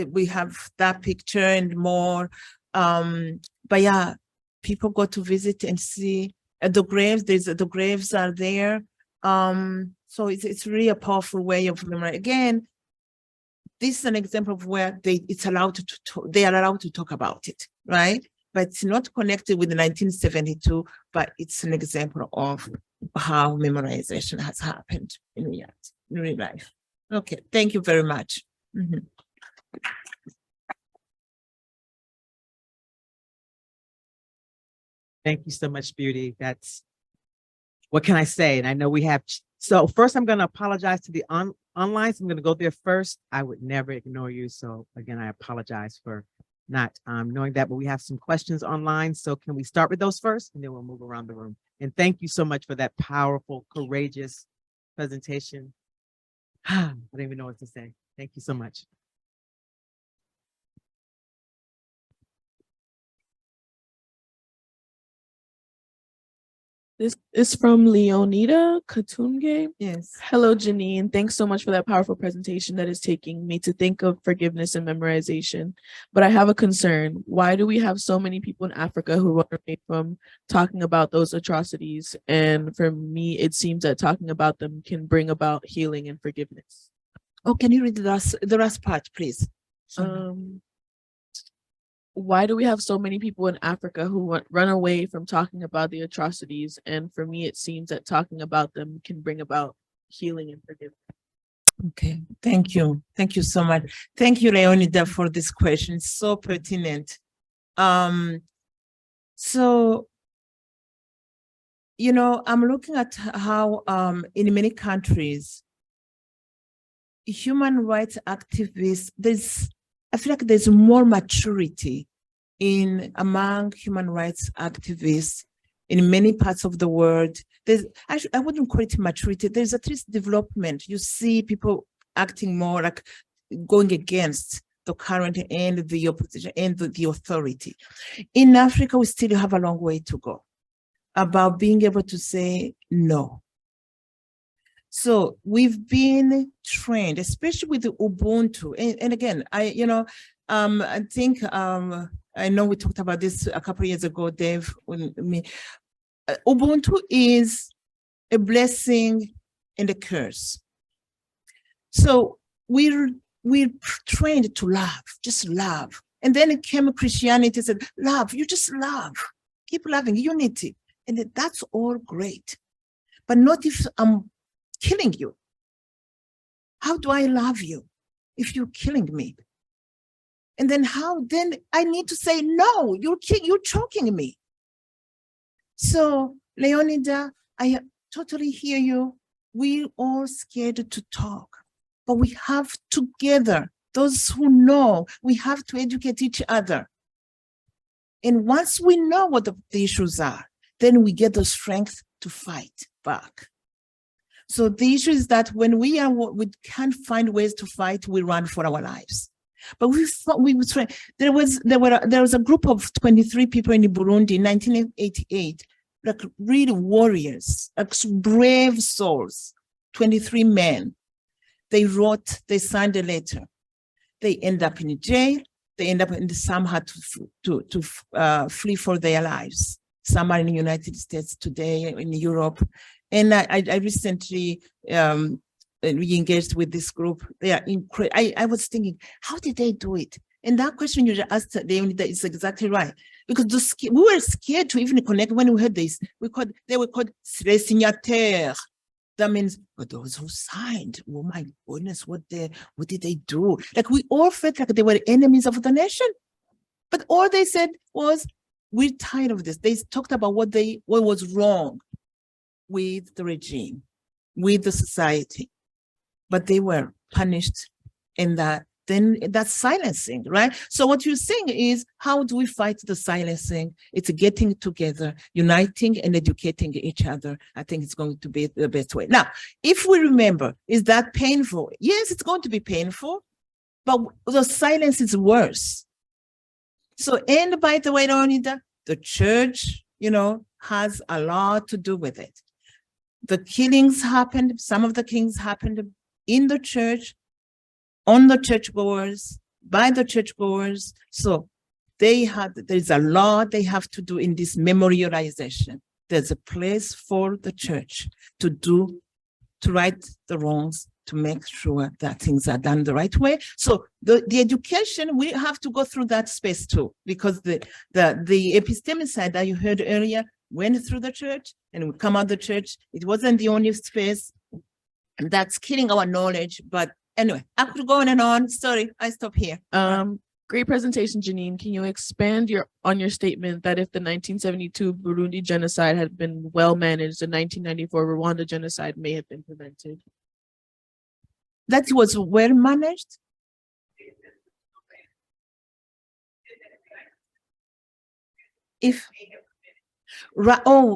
Speaker 2: we have that picture and more. But yeah, people go to visit and see the graves. The graves are there. So it's really a powerful way of memory. Again, this is an example of where they are allowed to talk about it, right? But it's not connected with the 1972, but it's an example of how memorization has happened in real life. Okay, thank you very much. Mm-hmm.
Speaker 1: Thank you so much, Beauty. That's, what can I say? And I know we have, so first I'm going to apologize to the online. So I'm going to go there first. I would never ignore you. So again, I apologize for not knowing that, but we have some questions online. So can we start with those first and then we'll move around the room. And thank you so much for that powerful, courageous presentation. I don't even know what to say. Thank you so much.
Speaker 3: This is from Leonida Katunge.
Speaker 2: Yes.
Speaker 3: Hello, Janine. Thanks so much for that powerful presentation that is taking me to think of forgiveness and memorization. But I have a concern. Why do we have so many people in Africa who run away from talking about those atrocities? And for me, it seems that talking about them can bring about healing and forgiveness.
Speaker 2: Oh, can you read the last part, please?
Speaker 3: Why do we have so many people in Africa who run away from talking about the atrocities? And for me, it seems that talking about them can bring about healing and forgiveness.
Speaker 2: Okay, thank you. Thank you so much. Thank you, Leonida, for this question. It's so pertinent. So, you know, I'm looking at how in many countries, human rights activists, I feel like there's more maturity among human rights activists in many parts of the world. I wouldn't call it maturity. There's at least development. You see people acting more like going against the current and the opposition and the authority. In Africa, we still have a long way to go about being able to say no. So we've been trained, especially with the Ubuntu. And again, I think, I know we talked about this a couple of years ago, Dave, with me. Ubuntu is a blessing and a curse. So we're trained to love, just love. And then it came Christianity, said, love, you just love, keep loving, unity. And that's all great. But not if I'm killing you. How do I love you if you're killing me? And then then I need to say, no, you're choking me. So Leonida, I totally hear you. We're all scared to talk, but we have together, those who know, we have to educate each other. And once we know what the issues are, then we get the strength to fight back. So the issue is that when we can't find ways to fight, we run for our lives. But there was a group of 23 people in Burundi in 1988, like really warriors, like brave souls, 23 men. They signed a letter. They end up in jail. They end up some had to flee for their lives. Some are in the United States today, in Europe. And I recently re-engaged with this group. They are incredible. I was thinking, how did they do it? And that question you just asked, Leonida, is exactly right. Because we were scared to even connect when we heard this. They were called signataires. That means, but those who signed, oh my goodness, what did they do? Like we all felt like they were enemies of the nation. But all they said was, we're tired of this. They talked about what was wrong with the regime, with the society, but they were punished in that. Then that's silencing, right? So what you're saying is, how do we fight the silencing? It's getting together, uniting and educating each other. I think it's going to be the best way. Now, if we remember, is that painful? Yes, it's going to be painful, but the silence is worse. So, and by the way, Leonida, the church, has a lot to do with it. The killings happened, some of the killings happened in the church, on the churchgoers, by the churchgoers. So there's a lot they have to do in this memorialization. There's a place for the church to right the wrongs, to make sure that things are done the right way. So the education, we have to go through that space too, because the epistemicide that you heard earlier went through the church and we come out the church. It wasn't the only space, and that's killing our knowledge. But anyway, I could go on and on. Sorry, I stop here.
Speaker 3: Great presentation, Jeanine. Can you expand on your statement that if the 1972 Burundi genocide had been well managed, the 1994 Rwanda genocide may have been prevented?
Speaker 2: That was well managed.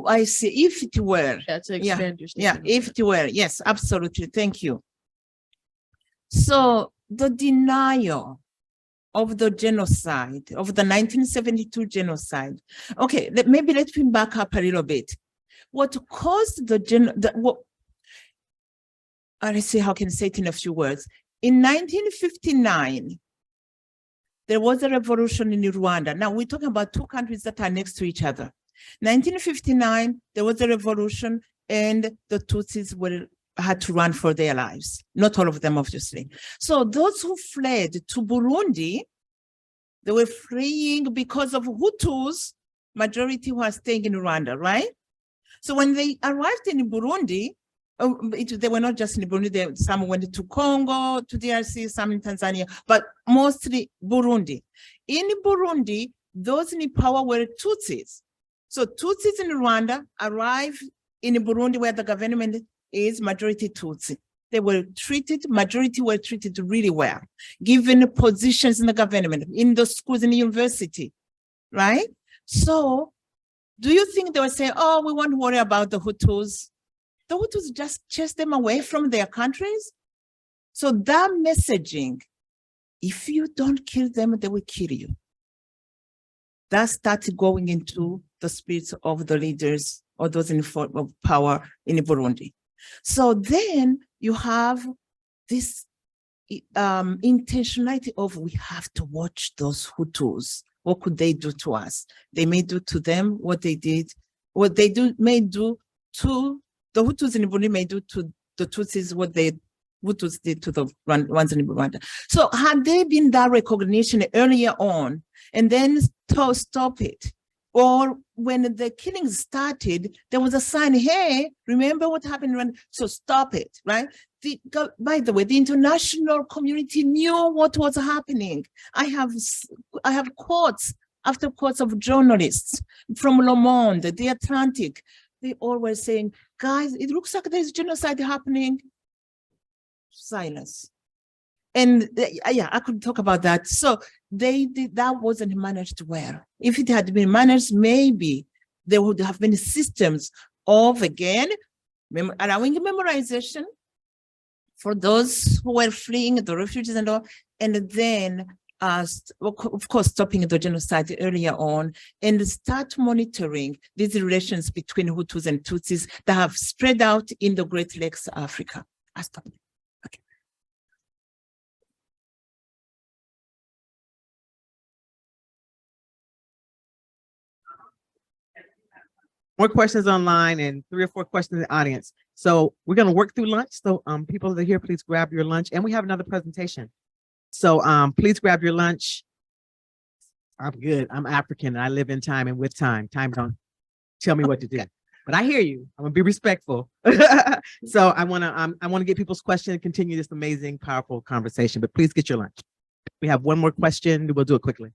Speaker 2: I see. If it were.
Speaker 3: Yeah, to expand your statement.
Speaker 2: Yeah, if it were. Yes, absolutely. Thank you. So the denial of the genocide, of the 1972 genocide. Okay, maybe let me back up a little bit. What caused let's see how I can say it in a few words. In 1959, there was a revolution in Rwanda. Now we're talking about two countries that are next to each other. 1959, there was a revolution and the Tutsis had to run for their lives. Not all of them, obviously. So those who fled to Burundi, they were fleeing because of Hutus, majority who are staying in Rwanda, right? So when they arrived in Burundi, they were not just in Burundi, some went to Congo, to DRC, some in Tanzania, but mostly Burundi. In Burundi, those in power were Tutsis. So Tutsis in Rwanda arrived in Burundi where the government is majority Tutsi. They were majority were treated really well, given positions in the government, in the schools, in the university, right? So Do you think they were saying, oh, we won't worry about the Hutus? The Hutus just chase them away from their countries. So that messaging, if you don't kill them, they will kill you. That started going into the spirits of the leaders or those in of power in Burundi. So then you have this intentionality of, we have to watch those Hutus. What could they do to us? They may do to them what they did, what they may do to the Hutus in Burundi, may do to the Tutsis what the Hutus did to the ones in Rwanda. So had there been that recognition earlier on, and then stop it, or when the killings started, there was a sign, hey, remember what happened? So stop it, right? By the way, the international community knew what was happening. I have quotes after quotes of journalists from Le Monde, The Atlantic. They all were saying, guys, it looks like there's genocide happening. Silence. And yeah, I could talk about that. So that wasn't managed well. If it had been managed, maybe there would have been systems of, again, allowing memorization for those who were fleeing, the refugees and all, and then, of course, stopping the genocide earlier on, and start monitoring these relations between Hutus and Tutsis that have spread out in the Great Lakes, Africa. I stop. Okay.
Speaker 1: More questions online and 3 or 4 questions in the audience. So we're going to work through lunch. So people that are here, please grab your lunch. And we have another presentation. So please grab your lunch. I'm good. I'm African. And I live in time and with time. Time don't tell me what to do. But I hear you. I'm gonna be respectful. So I wanna get people's questions and continue this amazing, powerful conversation. But please get your lunch. We have one more question. We'll do it quickly.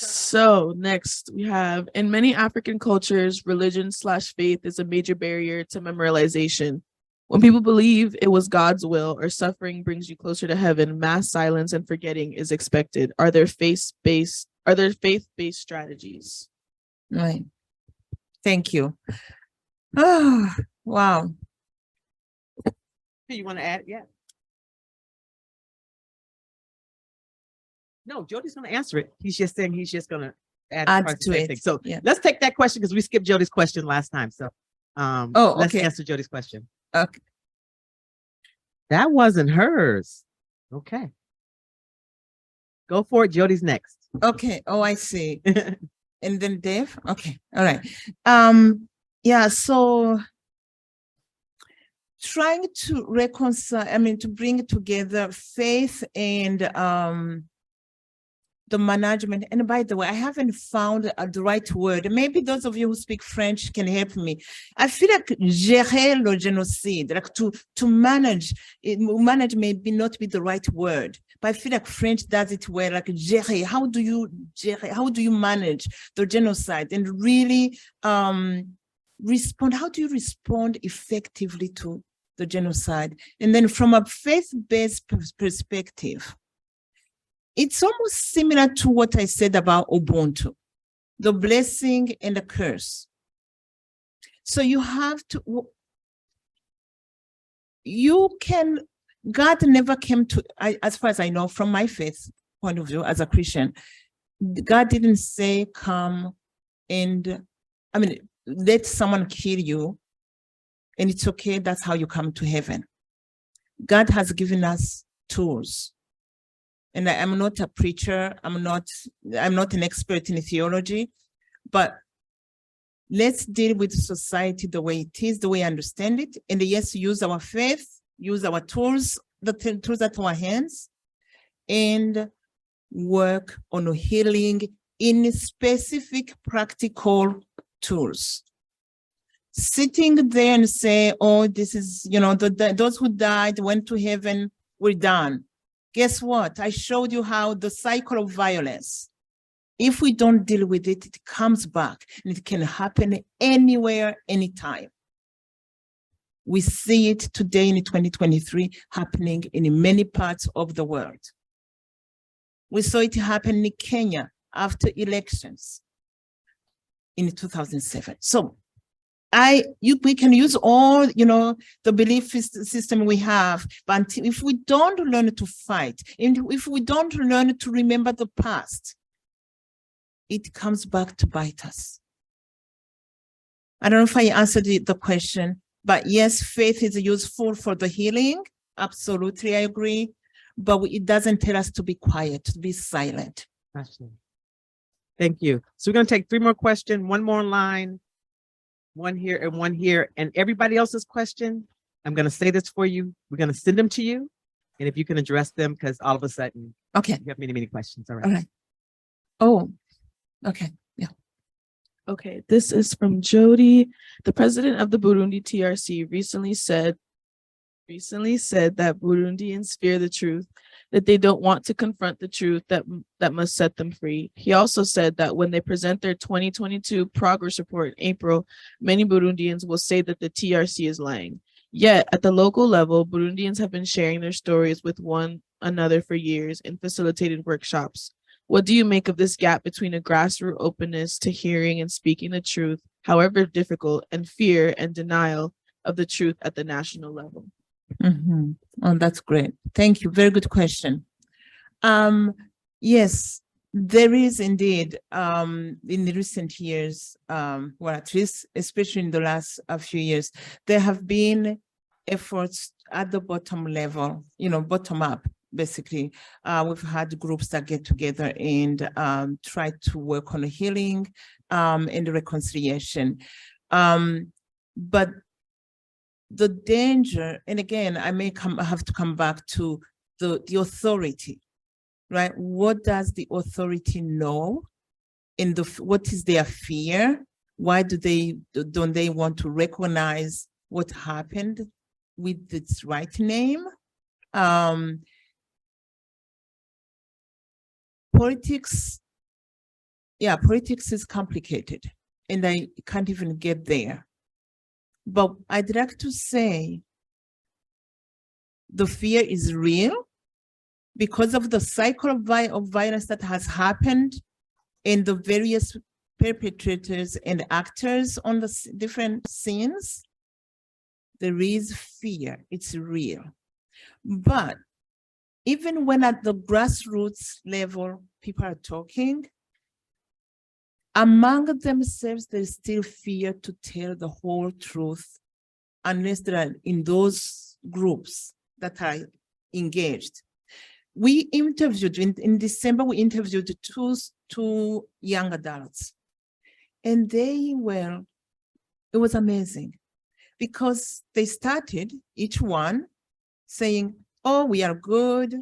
Speaker 3: So next we have, in many African cultures, religion/faith is a major barrier to memorialization. When people believe it was God's will or suffering brings you closer to heaven, mass silence and forgetting is expected. Are there faith-based strategies?
Speaker 2: Right. Thank you. Oh, wow.
Speaker 1: You want to add? Yeah. No, Jody's going to answer it. He's just saying he's just going to add
Speaker 2: to it.
Speaker 1: thing. So
Speaker 2: yeah.
Speaker 1: Let's take that question because we skipped Jody's question last time. So let's answer Jody's question.
Speaker 2: Okay.
Speaker 1: That wasn't hers. Okay. Go for it. Jody's next.
Speaker 2: Okay. Oh, I see. And then Dave. Okay. All right. Yeah. So trying to reconcile, to bring together faith and the management. And by the way, I haven't found the right word. Maybe those of you who speak French can help me. I feel like gérer le génocide, like to manage, manage may not be the right word, but I feel like French does it well, like gérer. How do you manage the genocide and really respond? How do you respond effectively to the genocide? And then from a faith-based perspective, it's almost similar to what I said about Ubuntu, the blessing and the curse. So you have to, God never came to, as far as I know, from my faith point of view as a Christian, God didn't say, come and, let someone kill you and it's okay, that's how you come to heaven. God has given us tools. And I'm not a preacher, I'm not an expert in theology, but let's deal with society the way it is, the way I understand it. And yes, use our faith, use our tools, the tools at our hands, and work on healing in specific practical tools. Sitting there and say, oh, this is, those who died went to heaven, we're done. Guess what? I showed you how the cycle of violence, if we don't deal with it, it comes back and it can happen anywhere, anytime. We see it today in 2023 happening in many parts of the world. We saw it happen in Kenya after elections in 2007. So we can use all, the belief system we have, but if we don't learn to fight, and if we don't learn to remember the past, it comes back to bite us. I don't know if I answered the question, but yes, faith is useful for the healing. Absolutely, I agree. But it doesn't tell us to be quiet, to be silent.
Speaker 1: Absolutely. Thank you. So we're going to take 3 more questions, 1 more line, 1 here and 1 here. And everybody else's question, I'm going to say this for you. We're going to send them to you. And if you can address them, because all of a sudden,
Speaker 2: Okay.
Speaker 1: you have many, many questions. All right.
Speaker 2: All right. Oh, okay. Yeah.
Speaker 3: Okay, this is from Jody. The president of the Burundi TRC recently said that Burundians fear the truth, that they don't want to confront the truth that must set them free. He also said that when they present their 2022 progress report in April, many Burundians will say that the TRC is lying. Yet, at the local level, Burundians have been sharing their stories with one another for years and facilitated workshops. What do you make of this gap between a grassroots openness to hearing and speaking the truth, however difficult, and fear and denial of the truth at the national level?
Speaker 2: Mm-hmm. Oh, that's great. Thank you. Very good question. Yes, there is indeed, in the recent years, well, at least, especially in the last few years, there have been efforts at the bottom level, bottom up, basically. We've had groups that get together and try to work on healing and reconciliation. But the danger, and again, I have to come back to the authority, right? What does the authority know? And what is their fear? Why don't they want to recognize what happened with its right name? Politics is complicated, and I can't even get there. But I'd like to say the fear is real because of the cycle of violence that has happened and the various perpetrators and actors on the different scenes. There is fear, it's real. But even when at the grassroots level, people are talking, among themselves, there's still fear to tell the whole truth unless they are in those groups that are engaged. We interviewed, in December, we interviewed two young adults. And it was amazing because they started, each one, saying, oh, we are good,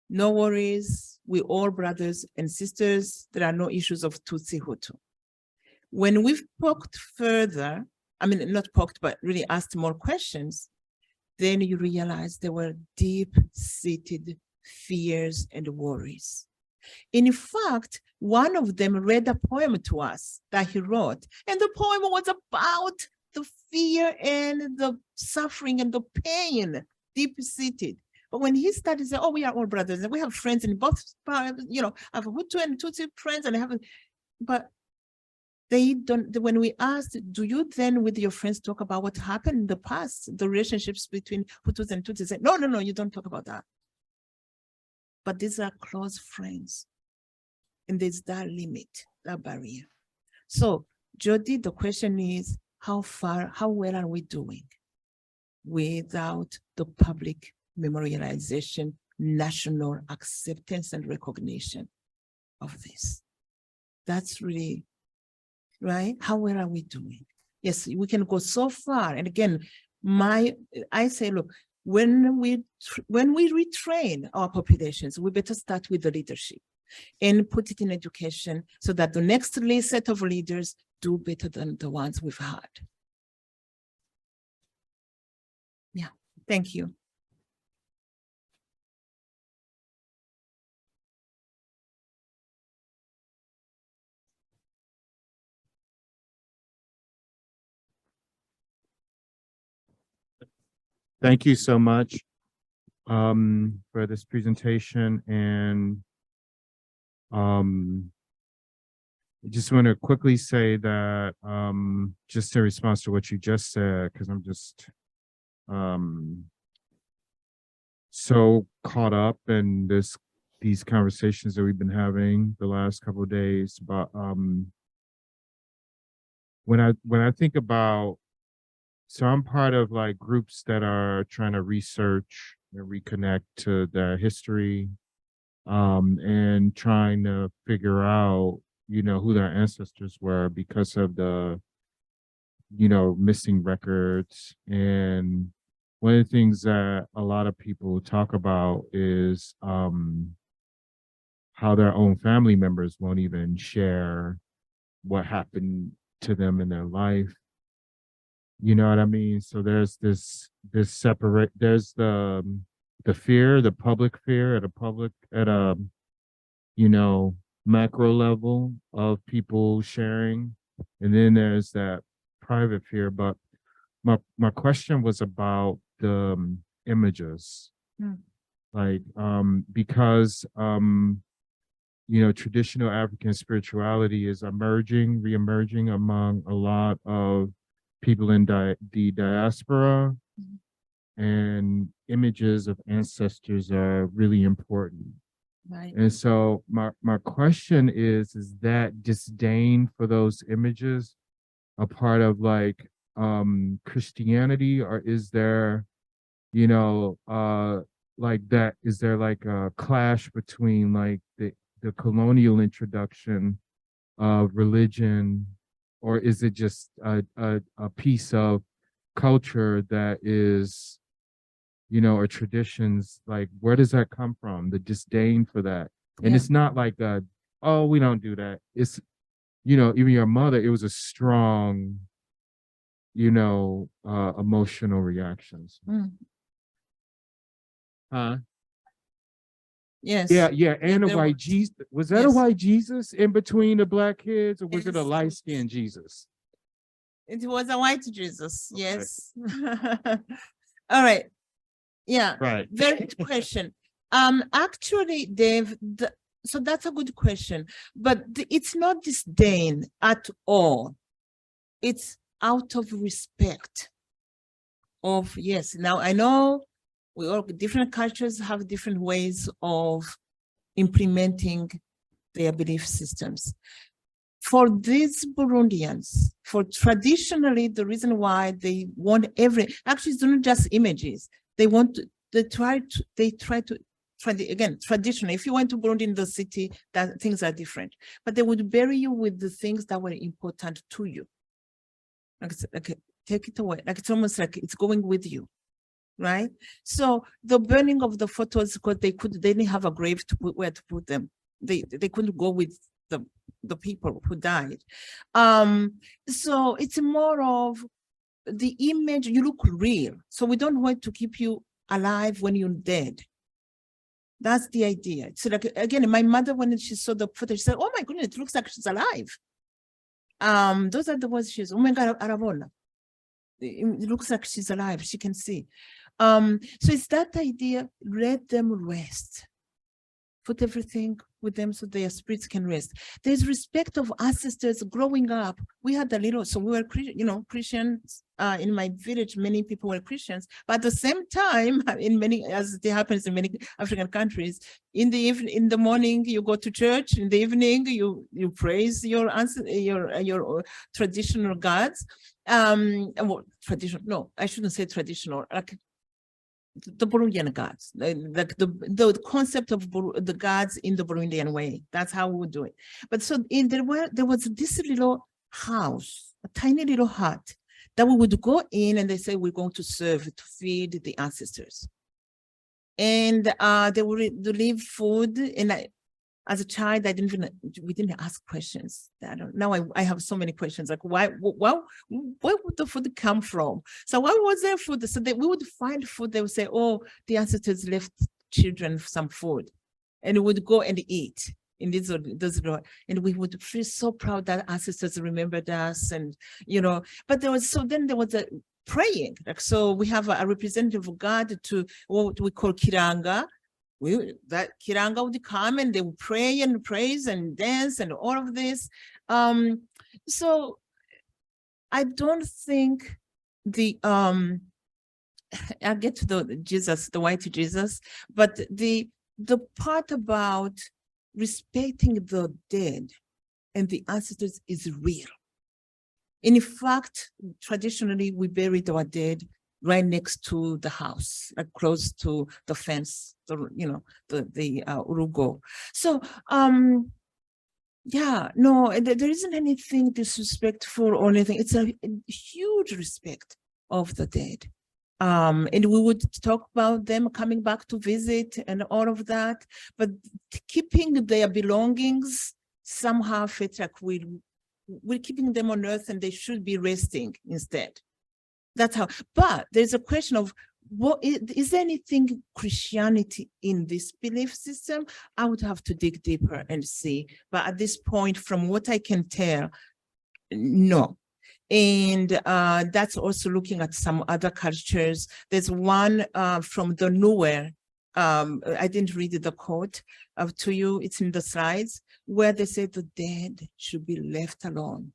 Speaker 2: no worries, we're all brothers and sisters, there are no issues of Tutsi Hutu. When we've poked further, not poked, but really asked more questions, then you realize there were deep-seated fears and worries. In fact, one of them read a poem to us that he wrote, and the poem was about the fear and the suffering and the pain, deep-seated. But when he started saying, oh, we are all brothers, and we have friends in both parts, I have Hutu and Tutsi friends, and I have, but they don't, when we asked, do you then with your friends talk about what happened in the past, the relationships between Hutus and Tutsis? No, you don't talk about that. But these are close friends. And there's that limit, that barrier. So, Jody, the question is, how well are we doing without the public memorialization, national acceptance and recognition of this? That's really, right? How well are we doing? Yes, we can go so far. And again, I say, look, when we retrain our populations, we better start with the leadership and put it in education so that the next set of leaders do better than the ones we've had. Yeah, thank you.
Speaker 4: Thank you so much for this presentation and I just want to quickly say that just in response to what you just said, because I'm just so caught up in these conversations that we've been having the last couple of days. But when I think about, so I'm part of like groups that are trying to research and reconnect to their history, and trying to figure out, who their ancestors were because of the, missing records. And one of the things that a lot of people talk about is how their own family members won't even share what happened to them in their life. You know what I mean? So there's there's the fear, the public fear at a macro level of people sharing. And then there's that private fear. But my question was about the images. Like because traditional African spirituality is re-emerging among a lot of people in the diaspora, and images of ancestors are really important.
Speaker 2: Right.
Speaker 4: And so my question is that disdain for those images a part of like Christianity, or is there, like that, is there like a clash between like the colonial introduction of religion, or is it just a piece of culture that is, or traditions? Like, where does that come from? The disdain for that. And it's not like oh, we don't do that. It's, even your mother, it was a strong, emotional reactions. Huh?
Speaker 2: Yes.
Speaker 4: Yeah. And a white Jesus. Was that a white Jesus in between the black kids, or was it a light-skinned Jesus?
Speaker 2: It was a white Jesus. Yes. All right. Yeah.
Speaker 4: Right.
Speaker 2: Very good question. Actually, Dave, so that's a good question, but it's not disdain at all. It's out of respect of, yes. Now I know different cultures have different ways of implementing their belief systems. For these Burundians, traditionally, the reason why they want actually it's not just images. Traditionally, if you went to Burundi in the city, that things are different, but they would bury you with the things that were important to you. Like take it away. Like it's almost like it's going with you, right? So the burning of the photos, because they didn't have a grave to put where to put them. They couldn't go with the people who died. So it's more of the image. You look real, so we don't want to keep you alive when you're dead. That's the idea. So like, again, my mother, when she saw the photo, she said, "Oh my goodness, it looks like she's alive." Those are the words she says. "Oh my God, Aravola. It looks like she's alive. She can see." So it's that idea. Let them rest. Put everything with them so their spirits can rest. There's respect of ancestors. Growing up, we had so we were Christians in my village. Many people were Christians, but at the same time, as it happens in many African countries, in the evening, in the morning you go to church. In the evening you praise your traditional gods. Traditional. No, I shouldn't say traditional. Like the Burundian gods, like the concept of the gods in the Burundian way. That's how we would do it. But so there was this little house, a tiny little hut that we would go in, and they say we're going to serve to feed the ancestors, and they would leave food. And as a child, we didn't ask questions. Now I have so many questions, like where would the food come from? So why was there food? So we would find food. They would say, "Oh, the ancestors left children some food," and we would go and eat in those, and we would feel so proud that ancestors remembered us, and But then there was a praying. Like, so we have a representative of God to what we call Kiranga. that Kiranga would come and they would pray and praise and dance and all of this. So I don't think the I'll get to the Jesus, the white Jesus, but the part about respecting the dead and the ancestors is real. In fact, traditionally, we buried our dead right next to the house, like close to the fence, the urugo. So, yeah, no, there isn't anything disrespectful or anything. It's a huge respect of the dead. And we would talk about them coming back to visit and all of that, but keeping their belongings somehow felt like we're keeping them on earth and they should be resting instead. That's how, but there's a question of is there anything Christianity in this belief system? I would have to dig deeper and see, but at this point, from what I can tell, no. And that's also looking at some other cultures. There's one from the Nowhere. I didn't read the quote to you. It's in the slides where they say the dead should be left alone.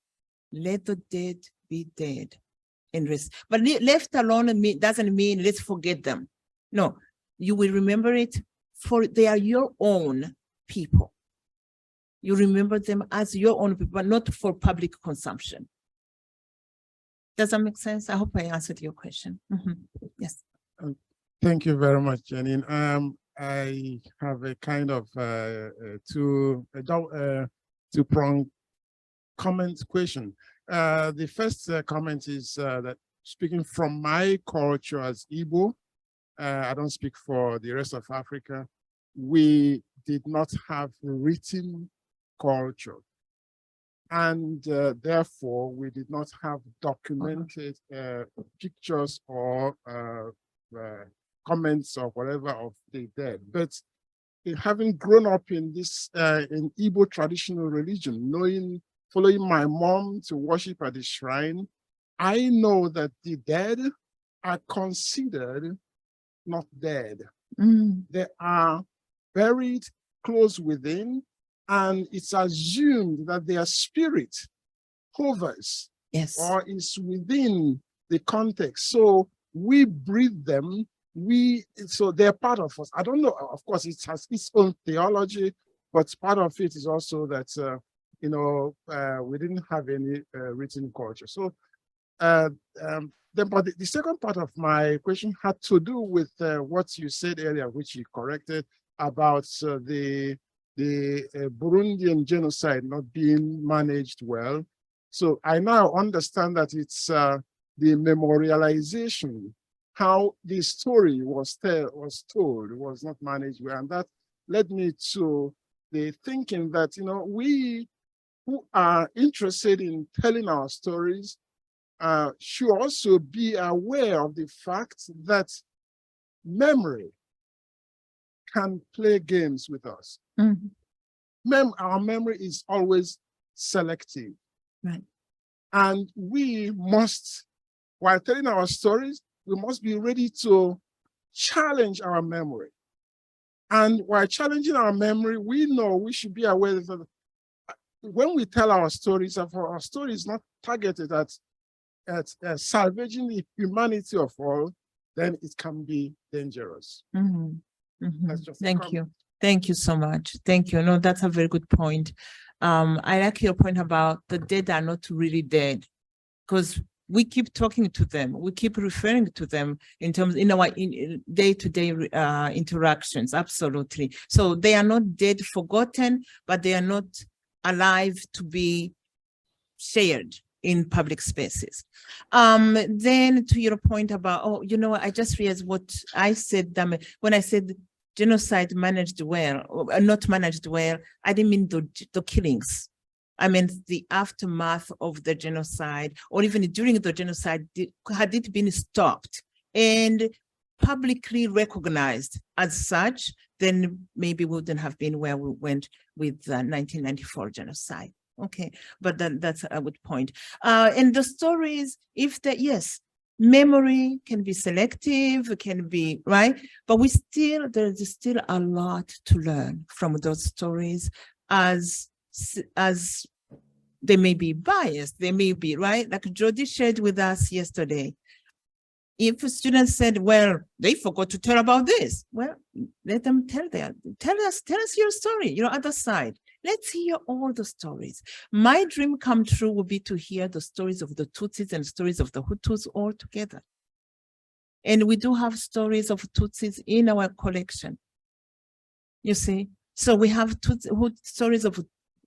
Speaker 2: Let the dead be dead and rest. But left alone doesn't mean let's forget them. No, you will remember it for they are your own people. You remember them as your own people, but not for public consumption. Does that make sense? I hope I answered your question. Yes.
Speaker 5: Thank you very much, Jeanine. I have a kind of two-pronged comment question. The first comment is that speaking from my culture as Igbo, I don't speak for the rest of Africa, we did not have written culture. And therefore, we did not have documented pictures or comments or whatever of the dead. But having grown up in this in Igbo traditional religion, following my mom to worship at the shrine, I know that the dead are considered not dead. They are buried close within, and it's assumed that their spirit hovers or is within the context. So we breathe them, so they're part of us. I don't know, of course, it has its own theology, but part of it is also that, we didn't have any written culture. So, but the second part of my question had to do with what you said earlier, which you corrected about the Burundian genocide not being managed well. So I now understand that it's the memorialization, how the story was told, was not managed well. And that led me to the thinking that, we who are interested in telling our stories should also be aware of the fact that memory can play games with us. Our memory is always selective.
Speaker 2: Right.
Speaker 5: And we must, while telling our stories, we must be ready to challenge our memory. And while challenging our memory, we know we should be aware that when we tell our stories, our story is not targeted at salvaging the humanity of all, then it can be dangerous.
Speaker 2: Thank you. Thank you so much. Thank you. No, that's a very good point. I like your point about the dead are not really dead, because we keep talking to them. We keep referring to them in our day-to-day interactions. Absolutely. So they are not dead, forgotten, but they are not alive to be shared in public spaces. Then to your point about, I just realized what I said when I said genocide managed well, or not managed well, I didn't mean the killings. I meant the aftermath of the genocide, or even during the genocide, had it been stopped and publicly recognized as such, then maybe we wouldn't have been where we went with the 1994 genocide. Okay, but that's a good point. And the stories, yes, Memory can be selective, can be, right? But there's still a lot to learn from those stories as they may be biased, they may be, right? Like Jody shared with us yesterday. If a student said, well, they forgot to tell about this, well, let them tell us your story, your other side. Let's hear all the stories. My dream come true would be to hear the stories of the Tutsis and stories of the Hutus all together. And we do have stories of Tutsis in our collection. You see, so we have stories of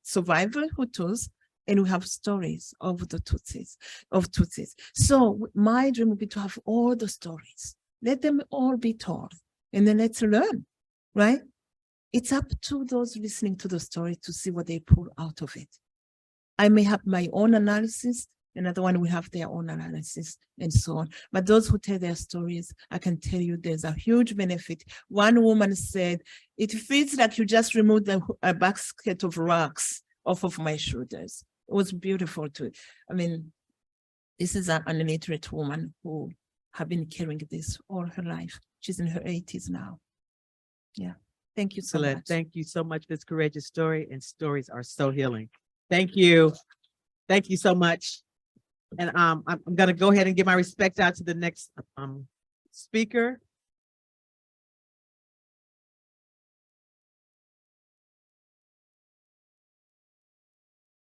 Speaker 2: survival Hutus, and we have stories of the Tutsis. So my dream would be to have all the stories. Let them all be told, and then let's learn, right? It's up to those listening to the story to see what they pull out of it. I may have my own analysis, another one will have their own analysis, and so on. But those who tell their stories, I can tell you there's a huge benefit. One woman said, it feels like you just removed a basket of rocks off of my shoulders. It was beautiful too. I mean, this is an illiterate woman who have been carrying this all her life. She's in her 80s now. Yeah. Thank you so much.
Speaker 1: Thank you so much for this courageous story, and stories are so healing. Thank you. Thank you so much. And I'm gonna go ahead and give my respect out to the next speaker.